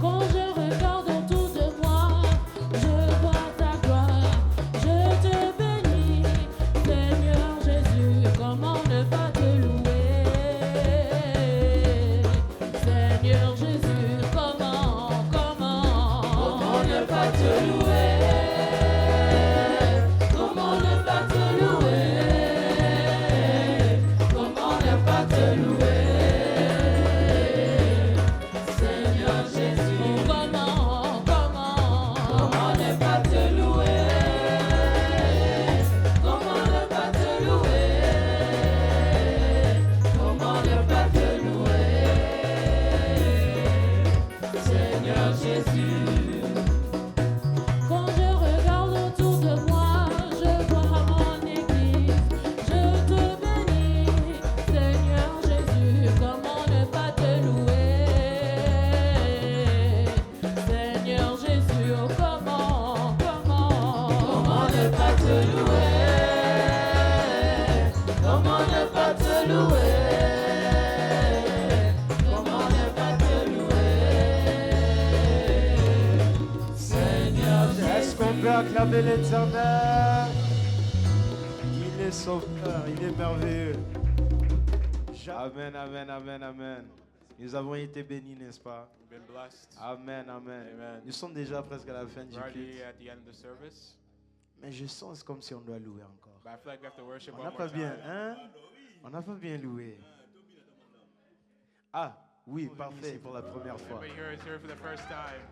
Quand je regarde autour de moi, je vois ta gloire, je te bénis, Seigneur Jésus, comment ne pas te louer? Seigneur Jésus, comment ne pas te louer? Comment ne pas te louer? Comment ne pas te louer? Seigneur Jésus, comment ne pas te louer? Comment ne pas te louer? Comment ne pas te louer? Seigneur Jésus. Quand je regarde autour de moi, je vois mon église, je te bénis, Seigneur Jésus, comment ne pas te louer? Seigneur Jésus, oh comment ne pas te louer? Comment ne pas te louer? Comment ne pas te louer? Seigneur Est-ce qu'on peut acclamer l'Éternel? Il est sauveur, il est merveilleux. déjà. Amen, amen, amen, amen. Nous avons été bénis, n'est-ce pas? We've been blessed. Amen, amen. Amen. Nous sommes déjà presque à la fin du We're already culte. at the end of the service, Mais je sens comme si on doit louer encore. but I feel like we have to worship On one n'a more pas bien, time. hein? On n'a pas bien loué. Ah, oui, parfait, pour la première fois. Anybody here is here for the first time?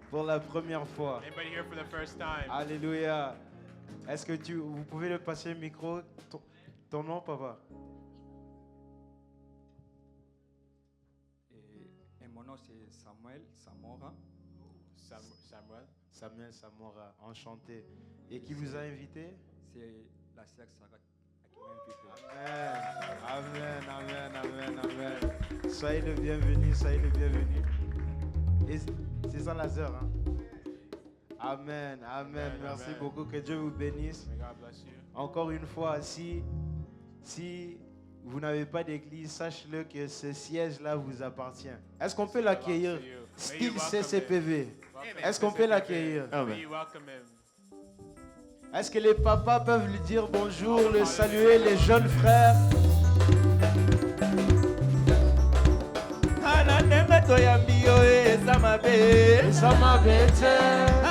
Pour la première fois. Anybody here for the first time? Alléluia. Est-ce que vous pouvez le passer le micro? Ton nom, papa? Et mon nom c'est Samuel Samora. Samuel. Samuel Samora, enchanté. Et qui vous a invité? C'est la sœur Sarah qui m'a invité. Amen, amen, amen, amen. Soyez le bienvenu, soyez le bienvenu. Et c'est ça la sœur, hein? Amen, amen. Amen, Merci amen. beaucoup, que Dieu vous bénisse. May God bless you. Encore une fois, si vous n'avez pas d'église, sache-le que ce siège-là vous appartient. Est-ce qu'on peut l'accueillir? May you Style welcome CCPV. Welcome Est-ce him. qu'on peut l'accueillir? May you welcome him. Est-ce que les papas peuvent lui dire bonjour, le saluer, les jeunes frères? Ana ndenge toyambi yo eza mabe. Ça m'embête,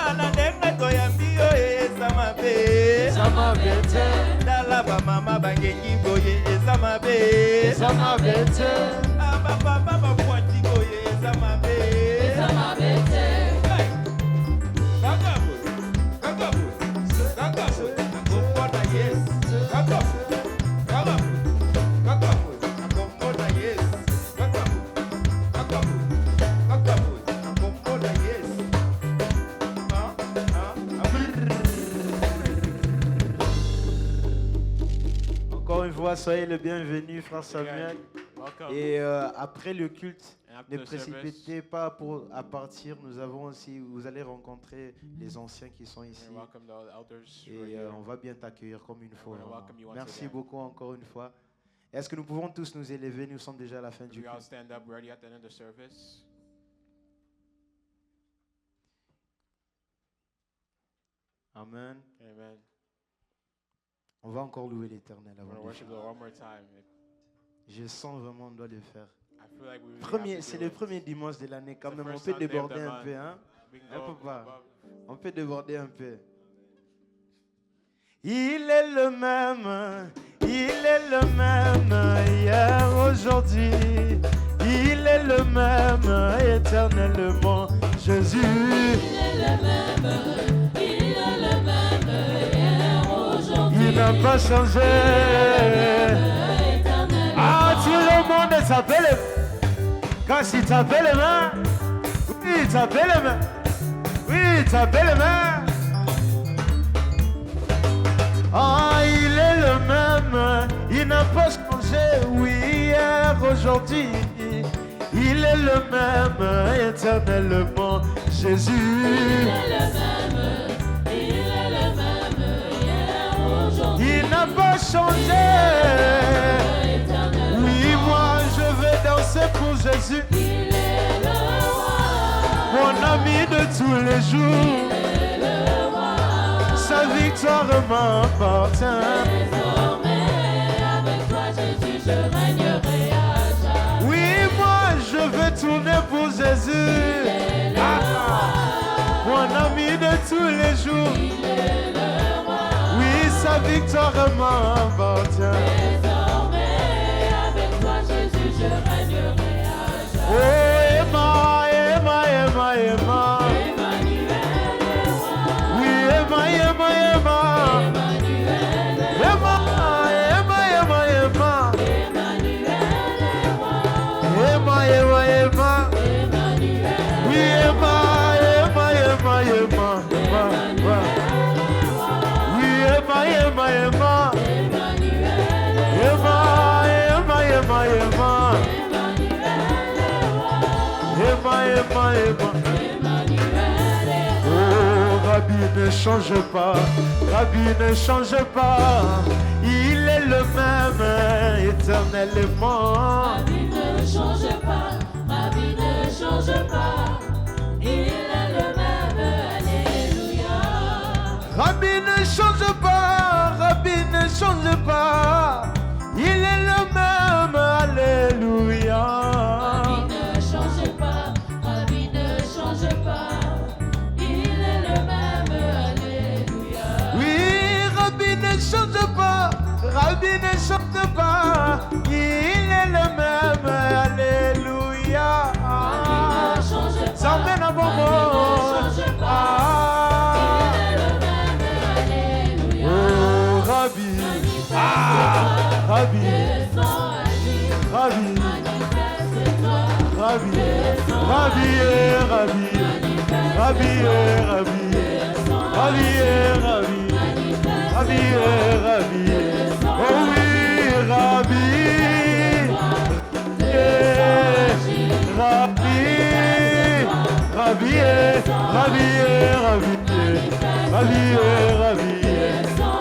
Ana ndenge toyambi yo eza mabe. ça m'embête, Tala bamama bangengi boye eza mabe. ça m'embête. Abapapa bakwati boye eza mabe. Hey! Kakabo, kakabo, kakabo. Nakombona yes. Kakabo, kakabo, kakabo. Nakombona yes. Kakabo, kakabo, kakabo. Nakombona yes. Encore une fois, soyez le bienvenu, frère Samuel. Welcome. Et après le culte, And after ne the service, précipitez pas à partir. Nous avons aussi, vous allez rencontrer les anciens qui sont ici. and welcome the elders who are Et here. on va bien t'accueillir comme une fois. gonna welcome you once Merci again. beaucoup encore une fois. Est-ce que nous pouvons tous nous élever? Nous sommes déjà à la fin du We all culte. stand up. We're already at the end of the service. Amen. Amen. On va encore louer l'Éternel We're avant going to de worship the finir. Lord one more time. Je sens vraiment on doit le faire. I feel like we really have to C'est do le it. premier dimanche de l'année quand It's the même. On first peut Sunday of déborder the un month. peu, hein? We can Un go peu pas. above. On peut déborder un peu. Il est le même, il est le même hier, aujourd'hui. Il est le même éternellement, Jésus. Il n'a pas changé. Ah, tout le monde s'appelle. Quand il t'appelle les mains, oui, il t'appelle les mains. Oui, il t'appelle les mains. Ah, il est le même, il n'a pas changé, oui, hier, aujourd'hui. Il est le même, éternellement, Jésus. Il n'a pas changé. Oui, moi, je vais danser pour Jésus. Mon ami de tous les jours. Sa victoire m'appartient. Oui, moi je veux tourner pour Jésus. Mon ami de tous les jours. Oui, sa victoire m'appartient. Oh, Emma, Emma, Emma, Emma. Oui, Emma, Emma, Emma. Emma, Emma, Emma, Emma. Emma, Emma, Emma. Oui, Emma, Emma, Emma, Emma. Emma. Oui, Emma, Emma, Emma. Emma, Emma, Emma, Emma. Emma, Emma, Emma. Oh, Rabbi ne change pas, Rabbi ne change pas, il est le même éternellement. Rabbi ne change pas, Rabbi ne change pas, il est le même, alléluia. Rabbi ne change pas, Rabbi ne change pas, il est le même chante pas, il est le même. Alléluia. Ça mène à bon mot. Oh, Rabbi. Rabbi. Rabbi. Rabbi. Rabbi. Rabbi. Rabbi. Rabbi. Rabbi. Rabbi. Rabbi. Rabbi. Oh oui, Rabbi. Rabbi. Rabbi. Rabbi. Rabbi. Rabbi.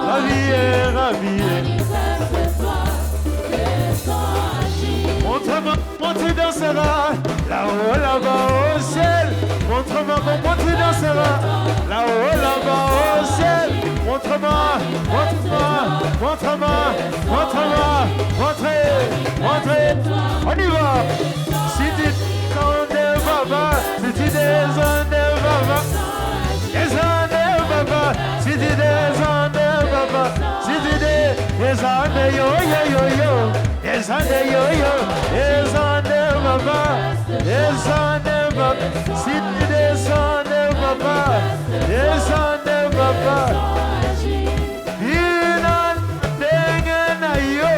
Rabbi. Rabbi. Montre-moi comment tu danseras là-haut, là-bas au ciel. Montre-moi comment tu danseras là-haut, là-bas au ciel. Montre-moi, montre-moi, montre-moi, montre-moi, montrez. On y va. Si tu descends Baba, si tu descends Baba, descends Baba, si tu descends Baba, si tu descends yo yo yo yo. Descendez yo-yo, descendez papa, descendez papa, si tu descendez papa, descendez papa. Inan dengan ayo.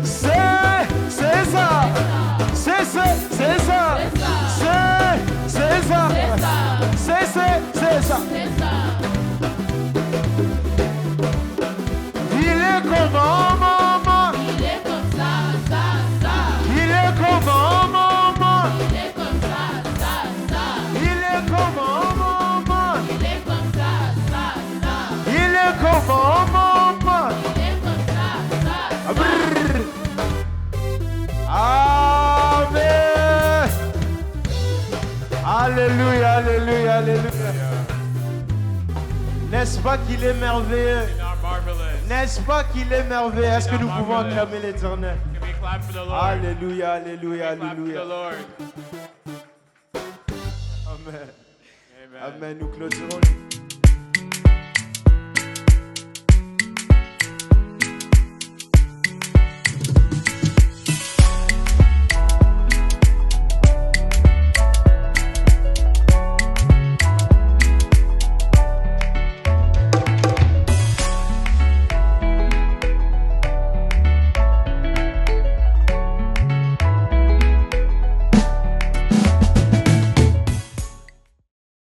C'est ça, c'est ça, c'est ça, c'est ça, c'est ça. Comment maman? Il est comme ça, ça. Il est comment maman? Il est comme ça, ça. Il est comment maman? Il est comme ça, ça. Il est comment maman? Il est comme ça, ça. Amen. Alléluia, alléluia, alléluia. N'est-ce pas qu'il est merveilleux? N'est-ce pas qu'il est merveilleux? Est-ce que nous pouvons acclamer l'Éternel? Alléluia, alléluia, alléluia. Amen. Amen. Nous clôturons.